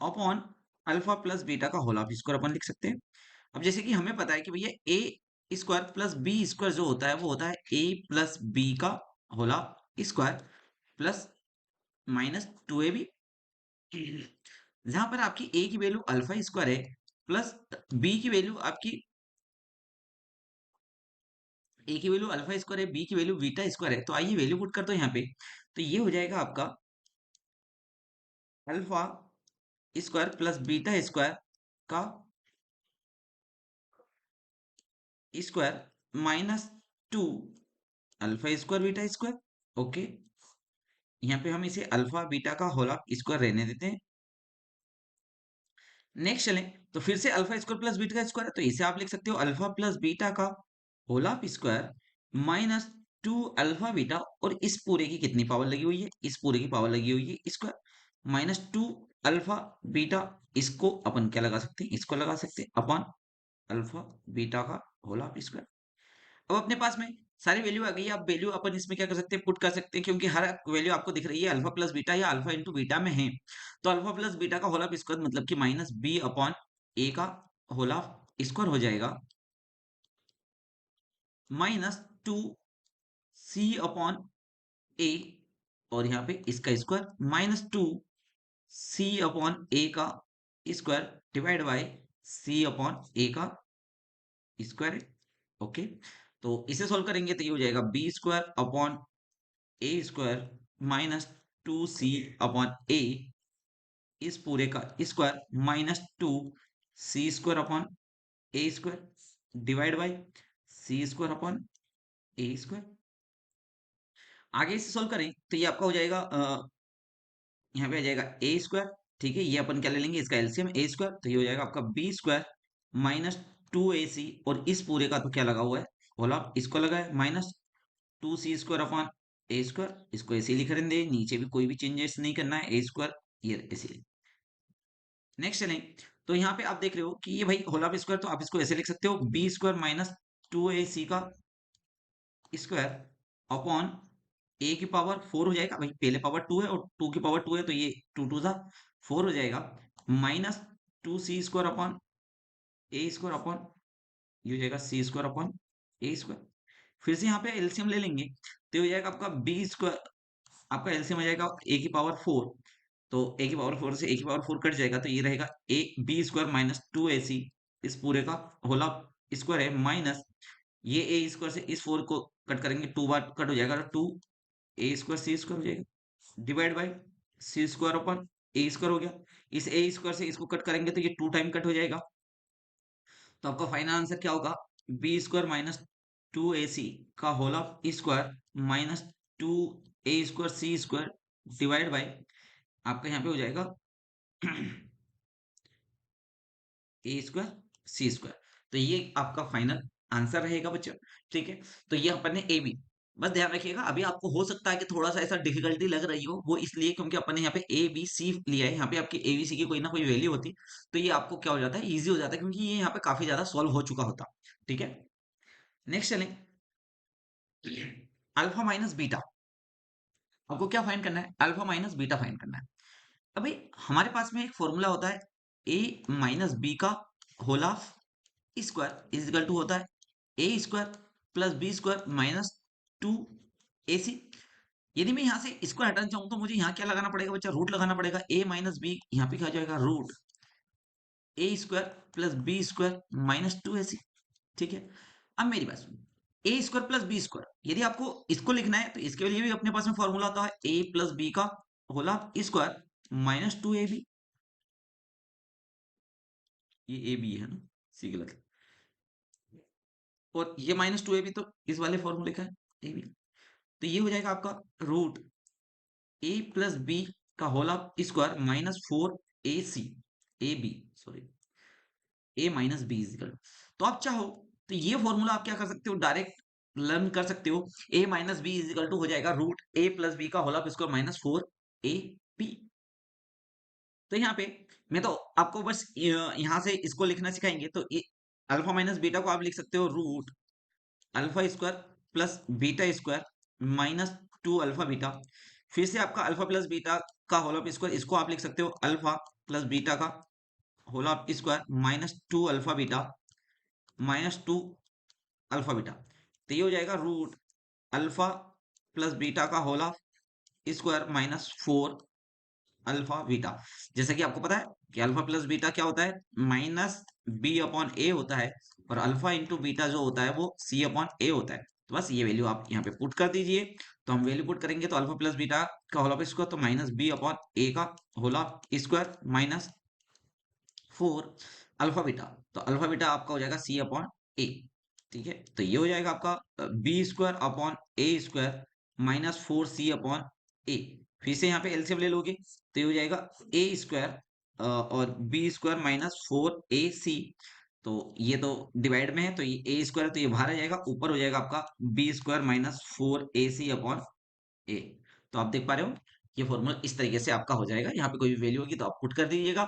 upon alpha plus beta का होल स्क्वायर अपन लिख सकते हैं। अब जैसे कि हमें पता है कि भैया ए स्क्वायर प्लस बी स्क्वायर जो होता है वो होता है ए प्लस बी का whole square plus minus 2ab, जहां पर आपकी ए की वैल्यू अल्फा स्क्वायर है प्लस बी की वैल्यू आपकी, ए की वैल्यू अल्फा स्क्वायर है, बी की वैल्यू बीटा स्क्वायर है, तो आइए वैल्यू पुट कर दो यहाँ पे। तो ये हो जाएगा आपका alpha square plus beta square का square minus 2 alpha square beta square. Okay, यहाँ पे हम इसे अल्फा बीटा का होला स्क्वायर रहने देते हैं। नेक्स्ट चलें तो फिर से अल्फा स्क्वायर प्लस बीटा का स्क्वायर है, तो इसे आप लिख सकते हो अल्फा प्लस बीटा का whole square minus 2 alpha beta, और इस पूरे की कितनी पावर लगी हुई है, इस पूरे की पावर लगी हुई है स्क्वायर माइनस 2 अल्फा बीटा, इसको अपन क्या लगा सकते हैं, इसको लगा सकते हैं अपॉन अल्फा बीटा का होला स्क्वायर। अब अपने पास में सारी वैल्यू आ गई है, अब वैल्यू अपन इसमें क्या कर सकते हैं, पुट कर सकते हैं, क्योंकि हर वैल्यू आपको दिख रही है अल्फा प्लस बीटा या अल्फा इंटू बीटा में है। तो अल्फा प्लस बीटा का होल स्क्वायर मतलब कि माइनस बी अपॉन ए का होल स्क्वायर हो जाएगा माइनस 2 सी अपॉन ए, और यहाँ पे इसका स्क्वायर माइनस 2 सी अपॉन ए का square divide by C upon ए का स्क्वायर है। ओके, तो इसे सॉल्व करेंगे तो ये हो जाएगा B square upon A square minus 2c upon a इस पूरे का square minus 2c square upon A square divide by c square upon A square. आगे इसे सॉल्व करें तो ये आपका हो जाएगा यहाँ पे आ जाएगा ए स्क्वायर। ठीक है, ये अपन क्या ले लेंगे, इसका एलसीएम ए स्क्वायर, तो ये हो जाएगा आपका बी स्क्वायर माइनस 2ac और इस पूरे का तो क्या लगा हुआ है, बोला इसको लगा है माइनस 2c स्क्वायर अपॉन ए स्क्वायर। इसको ऐसे ही लिख देंगे, नीचे भी कोई भी चेंजेस नहीं करना है, ए स्क्वायर ये ऐसे। नेक्स्ट चलें तो यहाँ पे आप देख रहे हो कि ये भाई होल ऑफ स्क्वायर, तो आप इसको ऐसे लिख सकते हो बी स्क्वायर माइनस 2ac का स्क्वायर अपॉन ए की पावर 4 हो जाएगा, भाई पहले पावर 2 है और 2 की पावर 2 है, तो ये 2 2 सा 4 हो जाएगा माइनस 2c स्क्वायर अपॉन ए स्क्वायर अपॉन ये हो जाएगा सी स्क्वायर अपॉन ए स्क्वायर। फिर से यहाँ पे एलसीएम ले लेंगे तो ये हो जाएगा आपका बी स्क्वायर, आपका एलसीएम आ जाएगा ए की पावर 4, तो ए की पावर 4 से ए की पावर 4 कट जाएगा, तो ये रहेगा A B square minus 2ac इस पूरे का होल स्क्वायर है माइनस ये ए स्क्वायर से इस 4 को कट करेंगे, 2 बार कट हो जाएगा, 2 ए स्क्वायर सी स्क्वायर हो जाएगा divide by c square upon a square हो गया। इस ए स्क्वायर से इसको कट करेंगे तो ये 2 टाइम कट हो जाएगा, तो आपका फाइनल आंसर क्या होगा, बी स्क्वायर माइनस 2ac का whole of square minus 2a square c square divide by आपका यहाँ पे हो जाएगा ए स्क्वायर सी स्क्वायर। तो ये आपका फाइनल आंसर रहेगा बच्चों। ठीक है, तो ये अपन ने ए बी, बस ध्यान रखिएगा अभी आपको हो सकता है कि थोड़ा सा ऐसा डिफिकल्टी लग रही हो, वो इसलिए क्योंकि अपन ने यहाँ पे ए बी सी लिया है, यहाँ पे आपकी ए बी सी की कोई ना कोई वैल्यू होती तो ये आपको क्या हो जाता है, इजी हो जाता है, क्योंकि ये यहाँ पे काफी ज्यादा सॉल्व हो चुका होता। ठीक है, नेक्स्ट चलें, अल्फा माइनस बीटा, आपको क्या फाइंड करना है, अल्फा माइनस बीटा फाइंड करना है। अभी हमारे पास में एक फॉर्मूला होता है ए माइनस बी का whole of square is equal to होता है A square plus B square minus 2ac। यदि मैं यहाँ से स्क्वायर हटाना चाहूँ तो मुझे यहाँ क्या लगाना पड़ेगा बच्चा, रूट लगाना पड़ेगा, ए माइनस बी यहाँ पे क्या हो जाएगा root A square plus B square minus 2ac। ठीक है, अब मेरी बात सुनो, A square plus B square यदि आपको इसको लिखना है तो इसके लिए भी अपने पास में फॉर्मूला आता है ए प्लस बी का whole of square minus 2ab। ये ए बी है ना, सी गलत है, और ये माइनस 2ab तो इस वाले फॉर्मूले का है ए बी, तो ये हो जाएगा आपका रूट ए प्लस बी का whole of square minus 4ac a b sorry a minus b is equal. तो आप चाहो तो ये फॉर्मूला आप क्या कर सकते हो, डायरेक्ट लर्न कर सकते हो, ए माइनस बी इजिकल टू हो जाएगा रूट ए प्लस बी का whole of square minus 4ab। तो यहाँ पे मैं तो आपको बस यहाँ से इसको लिखना सिखाएंगे, तो अल्फा माइनस बीटा को आप लिख सकते हो root alpha square plus beta square minus 2 alpha beta. फिर से आपका अल्फा प्लस बीटा का होल ऑफ स्क्वायर, इसको आप लिख सकते हो अल्फा प्लस बीटा का whole of square minus 2 alpha beta minus 2 alpha beta. तो ये हो जाएगा रूट अल्फा प्लस बीटा का whole of square minus 4 alpha beta. जैसा कि आपको पता है कि अल्फा प्लस बीटा क्या होता है, माइनस बी अपॉन ए होता है, और अल्फा इंटू बीटा जो होता है वो सी अपॉन ए होता है। तो बस ये वैल्यू आप यहाँ पे पुट कर दीजिए, तो हम वैल्यू पुट करेंगे तो अल्फा प्लस बीटा का होल ऑफ स्क्वायर तो माइनस बी अपॉन ए का whole of square minus 4 alpha beta, तो अल्फा बीटा आपका हो जाएगा सी अपॉन ए। ठीक है, तो ये हो जाएगा आपका बी स्क्वायर अपॉन ए स्क्वायर माइनस 4c अपॉन ए। फिर से यहाँ पे एलसीएम ले लोगे तो ये हो जाएगा ए स्क्वायर और बी स्क्वायर माइनस 4ac, तो ये तो डिवाइड में है तो ये ए स्क्वायर तो ये बाहर आ जाएगा, ऊपर हो जाएगा आपका B square minus 4ac upon A. तो आप देख पा रहे हो ये फॉर्मूला इस तरीके से आपका हो जाएगा, यहाँ पे कोई भी वैल्यू होगी तो आप पुट कर दीजिएगा।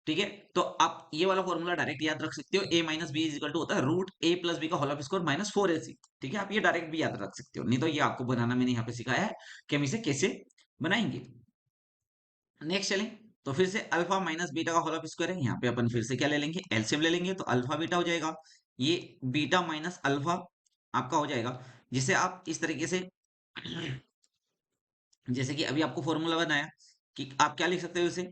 ठीक है, तो आप ये वाला फॉर्मूला डायरेक्ट याद रख सकते हो, ए minus B is equal to होता है रूट ए प्लस बी का whole of square minus 4ac। ठीक है, आप ये डायरेक्ट भी याद रख सकते हो, नहीं तो ये आपको बनाना मैंने यहाँ पे सिखाया है कि हम इसे कैसे बनाएंगे। नेक्स्ट चलें, तो फिर से अल्फा माइनस बीटा का होल ऑफ स्क्वायर है, यहाँ पे अपन फिर से क्या ले लेंगे, एलसीएम ले लेंगे, तो अल्फा बीटा हो जाएगा, ये बीटा माइनस अल्फा आपका हो जाएगा, जिसे आप इस तरीके से जैसे कि अभी आपको फॉर्मूला बनाया कि आप क्या लिख सकते हो इसे,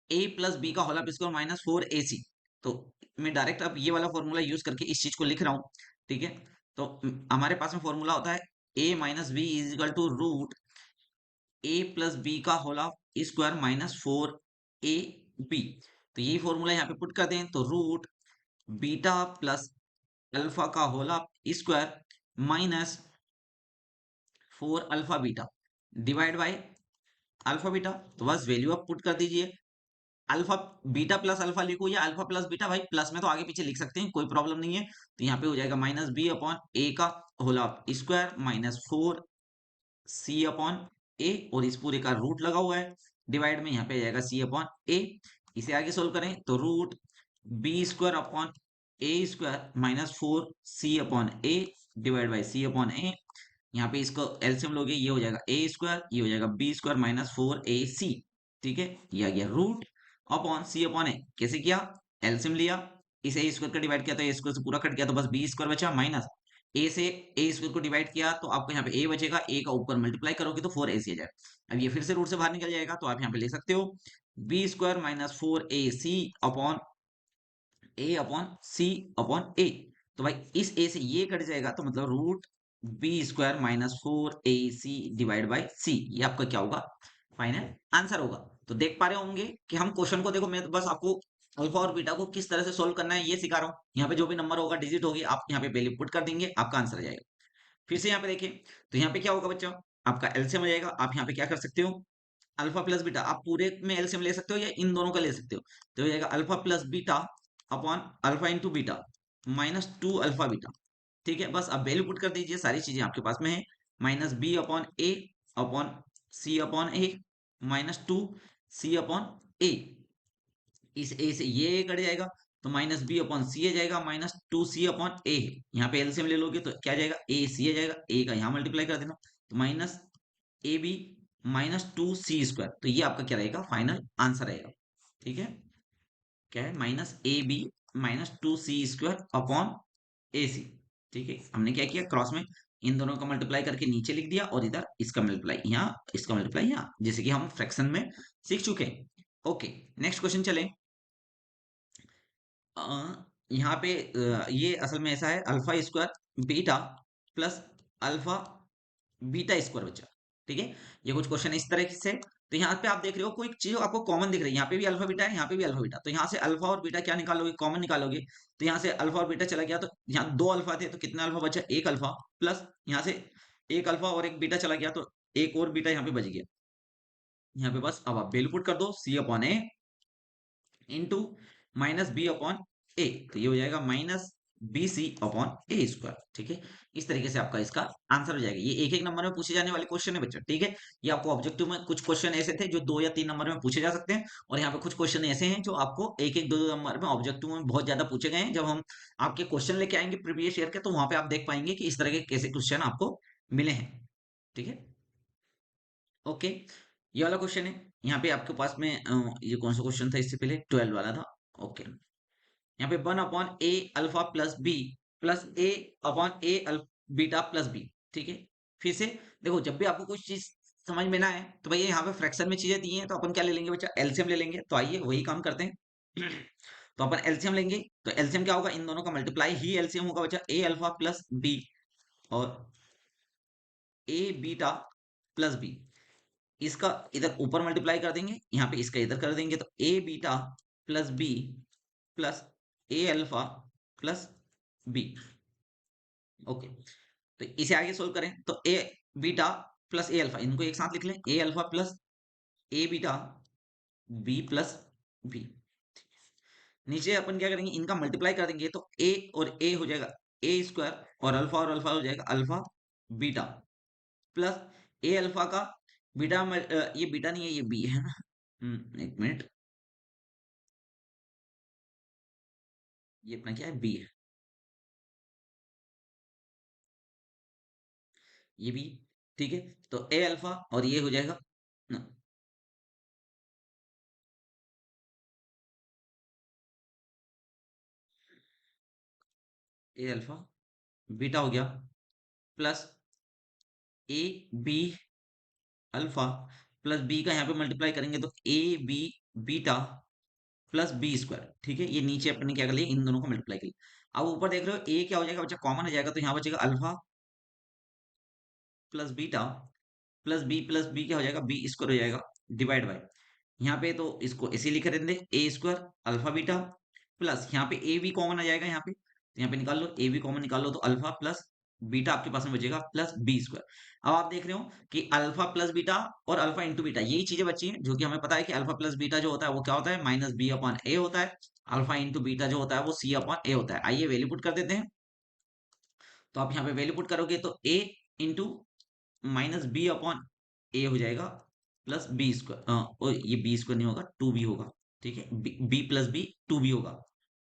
ए प्लस बी का whole of square minus 4ac। तो मैं डायरेक्ट अब ये वाला फॉर्मूला यूज करके इस चीज को लिख रहा हूँ। ठीक है, तो हमारे पास में फॉर्मूला होता है a minus B is equal to root A plus B का whole of square minus 4ab। तो यही फॉर्मूला यहाँ पे पुट कर दें तो रूट बीटा प्लस अल्फा का whole of square minus 4 alpha beta divide by alpha beta. तो बस वैल्यू आप पुट कर दीजिए। अल्फा बीटा प्लस अल्फा लिखो या अल्फा प्लस बीटा, भाई प्लस में तो आगे पीछे लिख सकते हैं, कोई प्रॉब्लम नहीं है। तो यहाँ पे हो जाएगा माइनस बी अपॉन ए का whole of square minus 4c upon A, और इस पूरे का रूट लगा हुआ है डिवाइड में, यहाँ पे आ जाएगा c अपॉन ए। इसे आगे सोल्व करें तो root B square upon A square minus 4c upon A divide by c upon A. यहाँ पे इसको एलसीएम लोगे, ये हो जाएगा ए स्क्वायर, ये हो जाएगा बी स्क्वायर माइनस 4ac। ठीक है, ये आ गया रूट अपॉन सी अपॉन ए। कैसे किया, एलसीएम लिया, इसे ए स्क्वायर का डिवाइड किया तो ए स्क्वायर से पूरा कट गया तो बस बी स्क्वायर बचा, माइनस ए से ए स्क्वायर को डिवाइड किया तो आपको यहाँ पे ए बचेगा, ए का ऊपर मल्टीप्लाई करोगे तो 4ac आ जाएगा। अब ये फिर से रूट से बाहर निकल जाएगा तो आप यहाँ पे ले सकते हो B square minus 4ac upon A upon C upon A. तो भाई इस ए से ये कट जाएगा तो मतलब root B square minus 4ac divide by C, ये आपका क्या होगा, फाइनल आंसर होगा। तो देख पा रहे होंगे कि हम क्वेश्चन को, देखो मैं तो बस आपको अल्फा और बीटा को किस तरह से सोल्व करना है ये सिखा रहा हूँ। यहाँ पे जो भी नंबर होगा, डिजिट होगी, आप यहाँ पे वैल्यू पुट कर देंगे, आपका आंसर आ जाएगा। फिर से यहाँ पे देखिए, तो यहाँ पे क्या होगा बच्चों, आपका एलसीएम हो जाएगा। आप यहाँ पे क्या कर सकते हो, अल्फा प्लस बीटा, आप पूरे में एलसीएम ले सकते हो या इन दोनों का ले सकते हो। तो हो जाएगा alpha plus beta upon alpha into beta minus 2 alpha beta. ठीक है, बस अब वैल्यू पुट कर दीजिए, सारी चीजें आपके पास में है। Minus B upon A upon C upon A minus 2c upon a, इस ए से ये कट जाएगा तो माइनस बी अपॉन सी आ जाएगा माइनस 2c अपॉन ए। यहाँ पे एलसीएम ले लोगे तो क्या जाएगा, ए सी आ जाएगा, ए का यहाँ मल्टीप्लाई कर देना तो minus A B minus 2c square. तो ये आपका क्या रहेगा, फाइनल आंसर रहेगा। ठीक है, क्या है, minus A B minus 2c square upon A C. ठीक है, हमने क्या किया, क्रॉस में इन दोनों का मल्टीप्लाई करके नीचे लिख दिया और इधर इसका मल्टीप्लाई यहाँ, इसका मल्टीप्लाई यहाँ, जैसे कि हम फ्रैक्शन में सीख चुके हैं। ओके, नेक्स्ट क्वेश्चन चलें। यहाँ पे ये असल में ऐसा है, alpha square beta plus alpha beta square बचा। ठीक है, ये कुछ क्वेश्चन इस तरह से। तो यहाँ पे आप देख रहे हो कोई चीज आपको कॉमन दिख रही है, यहाँ पे भी अल्फा बीटा है, यहाँ पे भी अल्फा बीटा, तो यहाँ से अल्फा और बीटा क्या निकालोगे, कॉमन निकालोगे। तो यहाँ से अल्फा और बीटा चला गया तो यहाँ 2 अल्फा थे तो कितना अल्फा बचा, 1 अल्फा, प्लस यहाँ से 1 अल्फा और 1 बीटा चला गया तो एक और बीटा यहाँ पे बच गया। यहाँ पे बस अब आप वैल्यू पुट कर दो, सी upon a into minus B upon A, तो ये हो जाएगा माइनस बी सी अपॉन ए स्क्वायर। ठीक है, इस तरीके से आपका इसका आंसर हो जाएगा। ये एक एक नंबर में पूछे जाने वाले क्वेश्चन है बच्चों। ठीक है, ये आपको ऑब्जेक्टिव में कुछ क्वेश्चन ऐसे थे जो 2 या 3 नंबर में पूछे जा सकते हैं, और यहाँ पे कुछ क्वेश्चन ऐसे हैं जो आपको एक एक 2 2 नंबर में ऑब्जेक्टिव में बहुत ज्यादा पूछे गए हैं। जब हम आपके क्वेश्चन लेके आएंगे प्रीवियस ईयर के, तो वहां पे आप देख पाएंगे कि इस तरह के कैसे क्वेश्चन आपको मिले हैं। ठीक है, ओके, ये वाला क्वेश्चन है। यहाँ पे आपके पास में ये कौन सा क्वेश्चन था, इससे पहले 12 वाला था। ओके, यहाँ पे 1/a alpha plus b plus a upon a beta plus b. ठीक है, फिर से देखो, जब भी आपको कुछ चीज समझ में ना आए तो भैया यहाँ पे फ्रैक्शन में चीजें दी हैं तो अपन क्या ले लेंगे बच्चा, एलसीएम ले लेंगे। तो आइए वही काम करते हैं। तो अपन एलसीएम लेंगे, तो एलसीएम क्या होगा, इन दोनों का मल्टीप्लाई ही एलसीएम होगा बच्चा, a अल्फा प्लस बी और a बीटा प्लस बी। इसका इधर ऊपर मल्टीप्लाई कर देंगे, यहाँ पे इसका इधर कर देंगे तो a beta plus b plus a alpha plus b. Okay, तो इसे आगे सोल्व करें तो a beta plus a alpha, इनको एक साथ लिख लें, a alpha plus a beta b plus b। नीचे अपन क्या करेंगे, इनका मल्टीप्लाई कर देंगे तो a और a हो जाएगा a स्क्वायर, और अल्फा हो जाएगा alpha beta plus a alpha का बीटा ये बीटा नहीं है, ये b है ना। एक मिनट, ये अपना क्या है, b है, ये भी। ठीक है, तो a अल्फा और ये हो जाएगा a अल्फा बीटा हो गया plus A B alpha plus B का यहाँ पे मल्टीप्लाई करेंगे तो a B beta plus B square. ठीक है, ये नीचे अपने क्या कर लिया, इन दोनों को मल्टीप्लाई कर लिया। अब ऊपर देख रहे हो ए क्या हो जाएगा बच्चा, कॉमन हो जाएगा, तो यहाँ बचेगा अल्फा प्लस बी क्या हो जाएगा, बी स्क्वायर हो जाएगा, डिवाइड बाय यहाँ पे तो इसको ऐसे लिख देंगे ए स्क्वायर अल्फा बीटा प्लस यहाँ पे ए भी कॉमन आ जाएगा, यहाँ पे निकाल लो, ए भी कॉमन निकाल लो, तो अल्फा प्लस बीटा आपके पास में बचेगा प्लस बी स्क्वायर। अब आप देख रहे हो कि अल्फा प्लस बीटा और अल्फा इंटू बीटा यही चीजें बची हैं, जो कि हमें पता है कि अल्फा प्लस बीटा जो होता है वो क्या होता है, माइनस बी अपॉन ए होता है। अल्फा इंटू बीटा जो होता है वो सी अपॉन ए होता है। आइए वैल्यू पुट कर देते हैं। तो आप यहाँ पे वैल्यू पुट करोगे तो a into minus B upon ए हो जाएगा प्लस बी स्क्वायर, ये बी स्क्वायर नहीं होगा, टू बी होगा। ठीक है, b plus b two b होगा।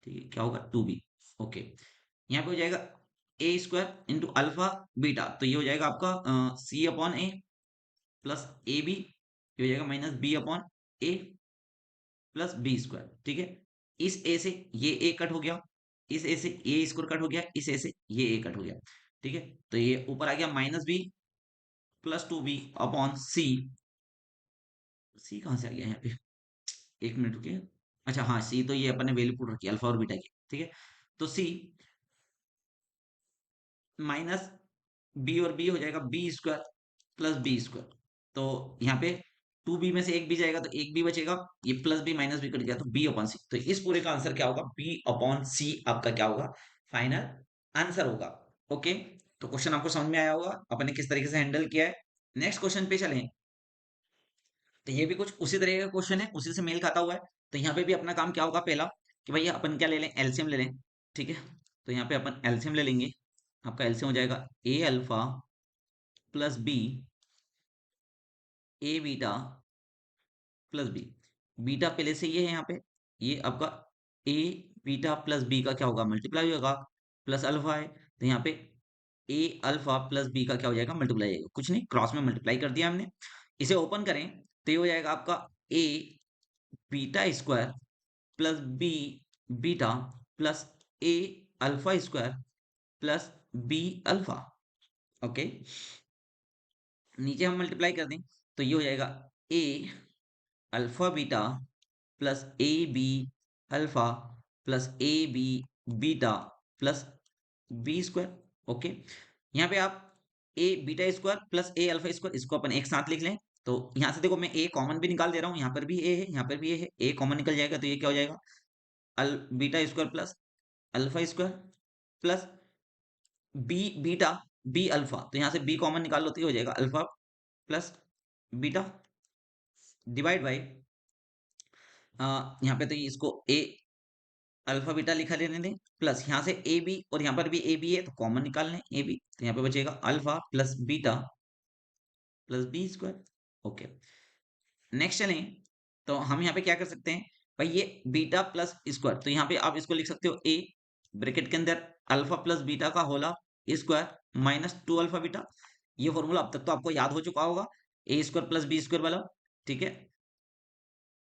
ठीक है, क्या होगा, टू बी। ओके, यहाँ पे हो जाएगा A square into alpha beta, तो ये हो जाएगा आपका सी अपॉन ए प्लस ए बी, ये हो जाएगा माइनस बी अपॉन ए प्लस बी स्क्वायर। ठीक है, इस ए से ये ए कट हो गया, इस ए से ए स्क्वायर कट हो गया, इस ए से ये ए कट हो गया। ठीक है, तो ये ऊपर आ गया minus B plus two B upon C. C कहाँ से आ गया यहाँ पे, एक मिनट रुकिए। अच्छा हाँ, सी तो ये अपन ने वैल्यू पुट रखी है अल्फा और बीटा की। ठीक है, तो सी माइनस बी और बी हो जाएगा B square plus B square. तो यहाँ पे टू बी में से एक बी जाएगा तो एक बी बचेगा, ये plus b minus b cut गया तो बी अपॉन सी। तो इस पूरे का आंसर क्या होगा, बी अपॉन सी आपका क्या होगा, फाइनल आंसर होगा। ओके, तो क्वेश्चन आपको समझ में आया होगा अपन ने किस तरीके से हैंडल किया है। नेक्स्ट क्वेश्चन पे चलें। तो ये भी कुछ उसी तरह का क्वेश्चन है, उसी से मेल खाता हुआ है। तो यहाँ पे भी अपना काम क्या होगा, पहला कि भैया अपन क्या ले लें, एलसीएम ले लें। ठीक है, तो यहाँ पे अपन एलसीएम ले लेंगे। आपका एलसीएम हो जाएगा A alpha plus B A beta plus B. Beta पहले से ये है यहाँ पे, ये आपका ए बीटा प्लस बी का क्या होगा, मल्टीप्लाई होगा, प्लस अल्फा है, तो यहाँ पे ए अल्फा प्लस बी का क्या हो जाएगा, मल्टीप्लाई आएगा, कुछ नहीं, क्रॉस में मल्टीप्लाई कर दिया हमने। इसे ओपन करें तो ये हो जाएगा आपका A beta square plus B beta plus A alpha square plus B alpha. Okay, नीचे हम मल्टीप्लाई कर दें तो ये हो जाएगा A alpha beta plus A B alpha plus A B beta plus B square. Okay, यहाँ पे आप A beta square plus A alpha square इसको अपन एक साथ लिख लें। तो यहाँ से देखो मैं ए कॉमन भी निकाल दे रहा हूँ, यहाँ पर भी ए है, यहाँ पर भी ए है, ए कॉमन निकल जाएगा तो ये क्या हो जाएगा, अल beta square plus alpha square plus B beta B alpha, तो यहाँ से बी कॉमन निकाल लो तो ये हो जाएगा alpha plus beta divide by यहाँ पे तो ये इसको ए अल्फा बीटा लिखा लेने दें, प्लस यहाँ से ए बी और यहाँ पर भी ए बी है तो कॉमन निकाल लें ए बी, तो यहाँ पे बचेगा alpha plus beta plus B square. Okay, next चलें। तो हम यहाँ पे क्या कर सकते हैं, भाई ये बीटा प्लस स्क्वायर, तो यहाँ पे आप इसको लिख सकते हो ए ब्रैकेट के अंदर अल्फा प्लस बीटा का whole square minus two alpha beta. ये फॉर्मूला अब तक तो आपको याद हो चुका होगा, a square plus B square वाला। ठीक है,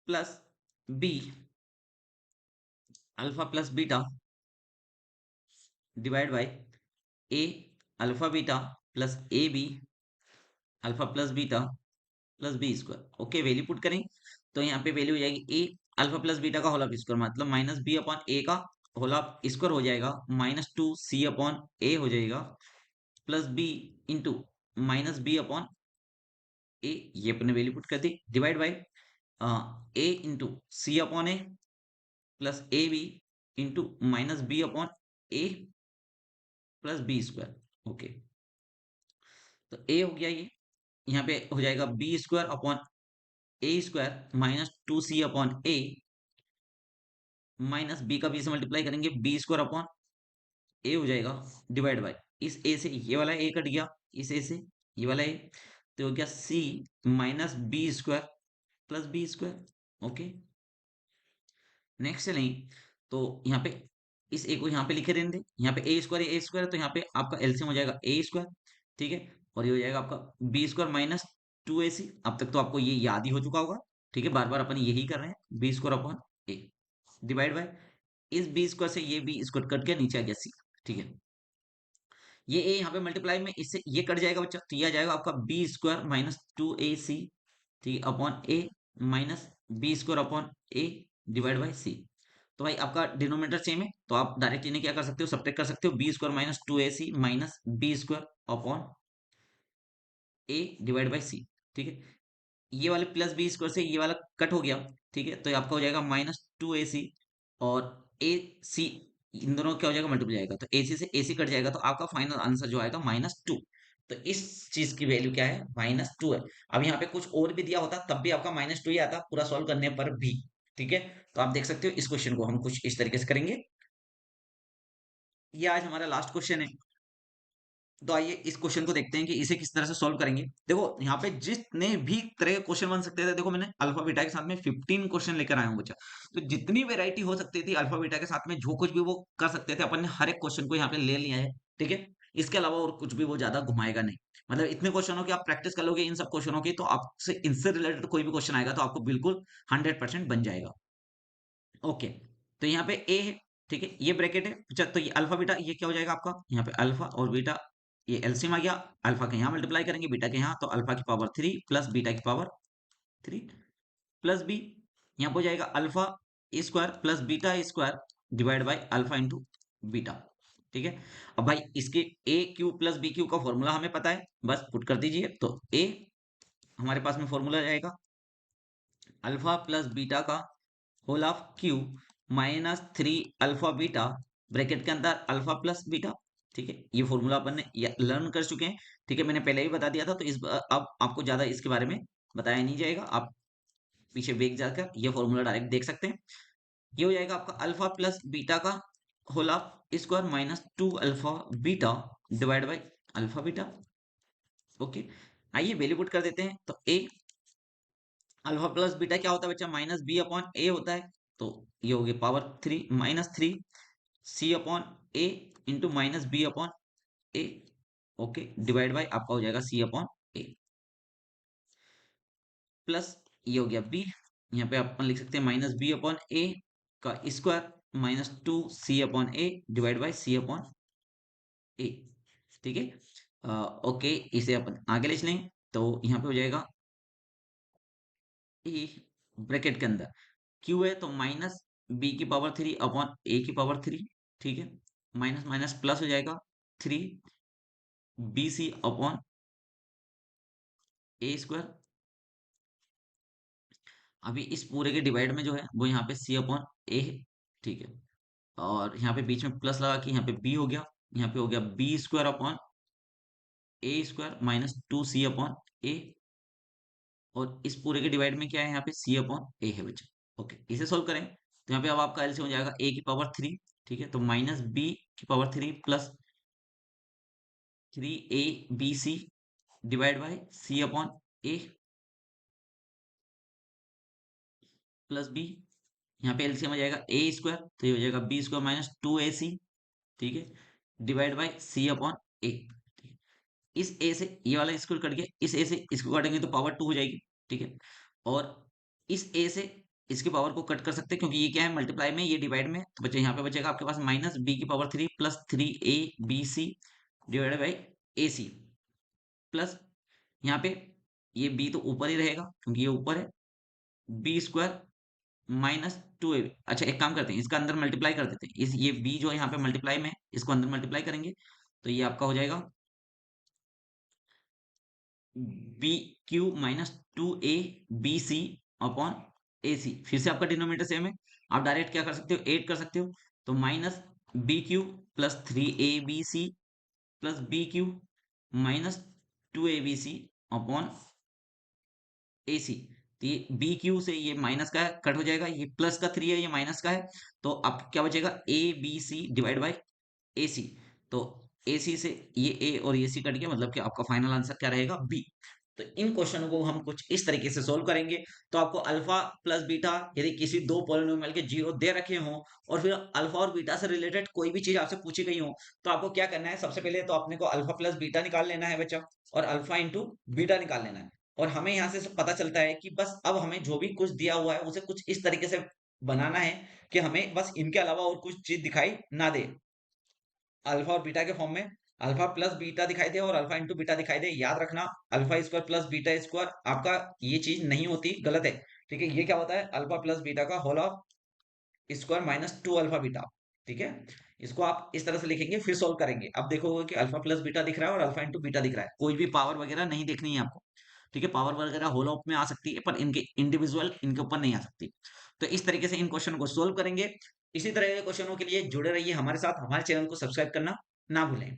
plus B alpha plus beta divide by a alpha beta plus A B alpha plus beta plus B square. Okay, value put करें तो यहाँ पे वैल्यू हो जाएगी ए अल्फा प्लस बीटा का होल ऑफ स्क्वायर, मतलब माइनस बी अपॉन ए का whole of square हो जाएगा, माइनस टू सी अपॉन ए हो जाएगा plus B into minus B upon A, ये अपने वैल्यू पुट कर दी, divide by A into C upon A plus A B into minus B upon A plus B square. Okay, तो A हो गया, ये यहाँ पे हो जाएगा B square upon A square minus two C upon A minus B का B से मल्टीप्लाई करेंगे बी स्क्वायर अपॉन ए हो जाएगा, डिवाइड बाय इस ए से ये वाला ए कट गया, इस ए से ये वाला ए, तो हो गया C minus B square plus B square. Okay, next चलें। तो यहाँ पे इस ए को यहाँ पे लिखे देंगे, यहाँ पे ए स्क्वायर तो यहाँ पे आपका एलसीएम हो जाएगा ए स्क्वायर। ठीक है, और ये हो जाएगा आपका B square minus two A सी। अब तक तो आपको ये याद ही हो चुका होगा। ठीक है, बार बार अपन यही कर रहे हैं, b square upon A divide by इस बी स्क्वायर से ये बी स्क्वायर कट गया, नीचे आ गया सी। ठीक है, ये ए यहाँ पे मल्टीप्लाई में इससे ये कट जाएगा बच्चा, तो ये आ जाएगा आपका B square minus two A C, ठीक है, upon A minus B square upon A divide by C. तो भाई आपका डिनोमिनेटर सेम है, तो आप डायरेक्ट इन्हें क्या कर सकते हो, सब्ट्रैक्ट कर सकते हो, B square minus 2ac minus B square upon A divide by C. ठीक है, ये वाले प्लस बी स्क्वायर से ये वाला कट हो गया। ठीक है, तो ये आपका हो जाएगा -2ac, और ए सी, इन दोनों का क्या हो जाएगा, मल्टीप्लाई जाएगा, तो ए सी से ए सी कट जाएगा, तो आपका फाइनल आंसर जो आएगा -2। तो इस चीज की वैल्यू क्या है, -2 है। अब यहाँ पे कुछ और भी दिया होता तब भी आपका -2 ही आता पूरा सॉल्व करने पर भी। ठीक है, तो आप देख सकते हो इस क्वेश्चन को हम कुछ इस तरीके से करेंगे। ये आज हमारा लास्ट क्वेश्चन है। तो आइए इस क्वेश्चन को देखते हैं कि इसे किस तरह से सॉल्व करेंगे। देखो यहाँ पे जितने भी तरह के क्वेश्चन बन सकते थे, देखो मैंने अल्फा बीटा के साथ में 15 क्वेश्चन लेकर आया हूँ बच्चा। तो जितनी वेरायटी हो सकती थी अल्फा बीटा के साथ में, जो कुछ भी वो कर सकते थे, अपन ने हर एक क्वेश्चन को यहाँ पे ले लिया है। ठीक है, इसके अलावा और कुछ भी वो ज्यादा घुमाएगा नहीं। मतलब इतने क्वेश्चनों की आप प्रैक्टिस कर लोगे इन सब क्वेश्चनों की, तो आपसे इनसे रिलेटेड कोई भी क्वेश्चन आएगा तो आपको बिल्कुल 100% बन जाएगा। ओके, तो यहाँ पे ए है। ठीक है, ये ब्रैकेट है। अच्छा, तो ये अल्फा बीटा ये क्या हो जाएगा आपका, यहाँ पे अल्फा और बीटा, ये एलसीएम आ गया। अल्फा के यहाँ मल्टीप्लाई करेंगे बीटा के यहाँ, तो अल्फा की पावर 3 प्लस बीटा की पावर 3 प्लस बी, यहाँ पे हो जाएगा alpha square plus beta square divide by alpha into beta. ठीक है, अब भाई इसके ए क्यू प्लस बी क्यू का फॉर्मूला हमें पता है, बस पुट कर दीजिए। तो ए हमारे पास में फॉर्मूला जाएगा अल्फा प्लस बीटा का whole of cube -3 alpha beta, bracket के अंदर अल्फा प्लस बीटा। ठीक है, ये फॉर्मूला अपन ने लर्न कर चुके हैं। ठीक है, मैंने पहले ही बता दिया था, तो अब आपको ज्यादा इसके बारे में बताया नहीं जाएगा। आप पीछे बैक जाकर ये फॉर्मूला डायरेक्ट देख सकते हैं। ये हो जाएगा आपका अल्फा प्लस बीटा का whole of square -2 alpha beta divide by alpha beta. Okay, आइए वैल्यू पुट कर देते हैं। तो ए अल्फा प्लस बीटा क्या होता है बच्चा, -b अपॉन ए होता है। तो ये हो गया power 3 -3 c upon a into -b upon a. Okay, divide by आपका हो जाएगा सी अपॉन ए, प्लस ये हो गया बी। यहाँ पे अपन लिख सकते हैं -b अपॉन ए का square -2 C upon A divide by C upon A. ठीक है, ओके, इसे अपन आगे ले चलें। तो यहाँ पे हो जाएगा ए ब्रैकेट के अंदर क्यू है, तो -b की पावर 3 अपॉन a की पावर 3। ठीक है, माइनस माइनस प्लस हो जाएगा 3 bc अपॉन ए स्क्वायर। अभी इस पूरे के डिवाइड में जो है वो यहाँ पे c अपॉन ए है। ठीक है, और यहाँ पे बीच में प्लस लगा के यहाँ पे b हो गया। यहाँ पे हो गया B square upon A square -2c upon A, और इस पूरे के डिवाइड में क्या है, यहाँ पे c अपॉन ए है बच्चा। ओके, इसे सोल्व करें तो यहाँ पे अब आपका एलसीएम हो जाएगा a की पावर 3। ठीक है, तो -b की power 3 plus 3abc divide by c upon A plus b. यहाँ पे एलसीएम आ जाएगा ए स्क्वायर, तो ये हो जाएगा बी स्क्वायर -2ac। ठीक है, divide by C upon a. इस ए से ये वाला स्क्वायर कट गया, इस ए से इसको काटेंगे तो पावर 2 हो जाएगी। ठीक है, और इस ए से इसके पावर को कट कर सकते हैं, क्योंकि ये क्या है, मल्टीप्लाई में, ये डिवाइड में। तो बच्चे यहाँ पे बचेगा आपके पास -b की power 3 plus 3abc divide by A c, plus यहाँ पे ये b तो ऊपर ही रहेगा क्योंकि ये ऊपर है, बी स्क्वायर -2ab। अच्छा, एक काम करते हैं, इसका अंदर मल्टीप्लाई कर देते हैं। इस ये b जो है यहाँ पे मल्टीप्लाई में है, इसको अंदर मल्टीप्लाई करेंगे, तो ये आपका हो जाएगा bq -2a bc upon ac। फिर से आपका डिनोमिनेटर सेम है, आप डायरेक्ट क्या कर सकते हो, ऐड कर सकते हो। तो -bq plus 3abc plus bq -2abc upon AC। तो ये बी क्यू से ये माइनस का है, कट हो जाएगा, ये प्लस का 3 है, ये माइनस का है। तो आप क्या बचेगा, A B C divide by A C. तो ए सी से ये ए और ये सी कट गया, मतलब कि आपका फाइनल आंसर क्या रहेगा, बी। तो इन क्वेश्चनों को हम कुछ इस तरीके से सोल्व करेंगे। तो आपको अल्फा प्लस बीटा, यदि किसी दो पॉलिनोमियल के जीरो दे रखे हों, और फिर अल्फा और बीटा से रिलेटेड कोई भी चीज आपसे पूछी गई हो, तो आपको क्या करना है, सबसे पहले तो अपने को अल्फा प्लस बीटा निकाल लेना है बच्चा, और अल्फा इंटू बीटा निकाल लेना है। और हमें यहाँ से पता चलता है कि बस अब हमें जो भी कुछ दिया हुआ है उसे कुछ इस तरीके से बनाना है कि हमें बस इनके अलावा और कुछ चीज दिखाई ना दे। अल्फा और बीटा के फॉर्म में अल्फा प्लस बीटा दिखाई दे और अल्फा इंटू बीटा दिखाई दे। याद रखना, alpha square plus beta square आपका ये चीज नहीं होती, गलत है। ठीक है, ये क्या होता है, अल्फा प्लस बीटा का whole of square minus 2 alpha beta. ठीक है, इसको आप इस तरह से लिखेंगे, फिर सोल्व करेंगे। अब देखोगे कि अल्फा प्लस बीटा दिख रहा है और अल्फा इंटू बीटा दिख रहा है। कोई भी पावर वगैरह नहीं देखनी है आपको। ठीक है, पावर वगैरह होल ऑफ में आ सकती है, पर इनके इंडिविजुअल इनके ऊपर नहीं आ सकती। तो इस तरीके से इन क्वेश्चन को सोल्व करेंगे। इसी तरह के क्वेश्चनों के लिए जुड़े रहिए हमारे साथ। हमारे चैनल को सब्सक्राइब करना ना भूलें।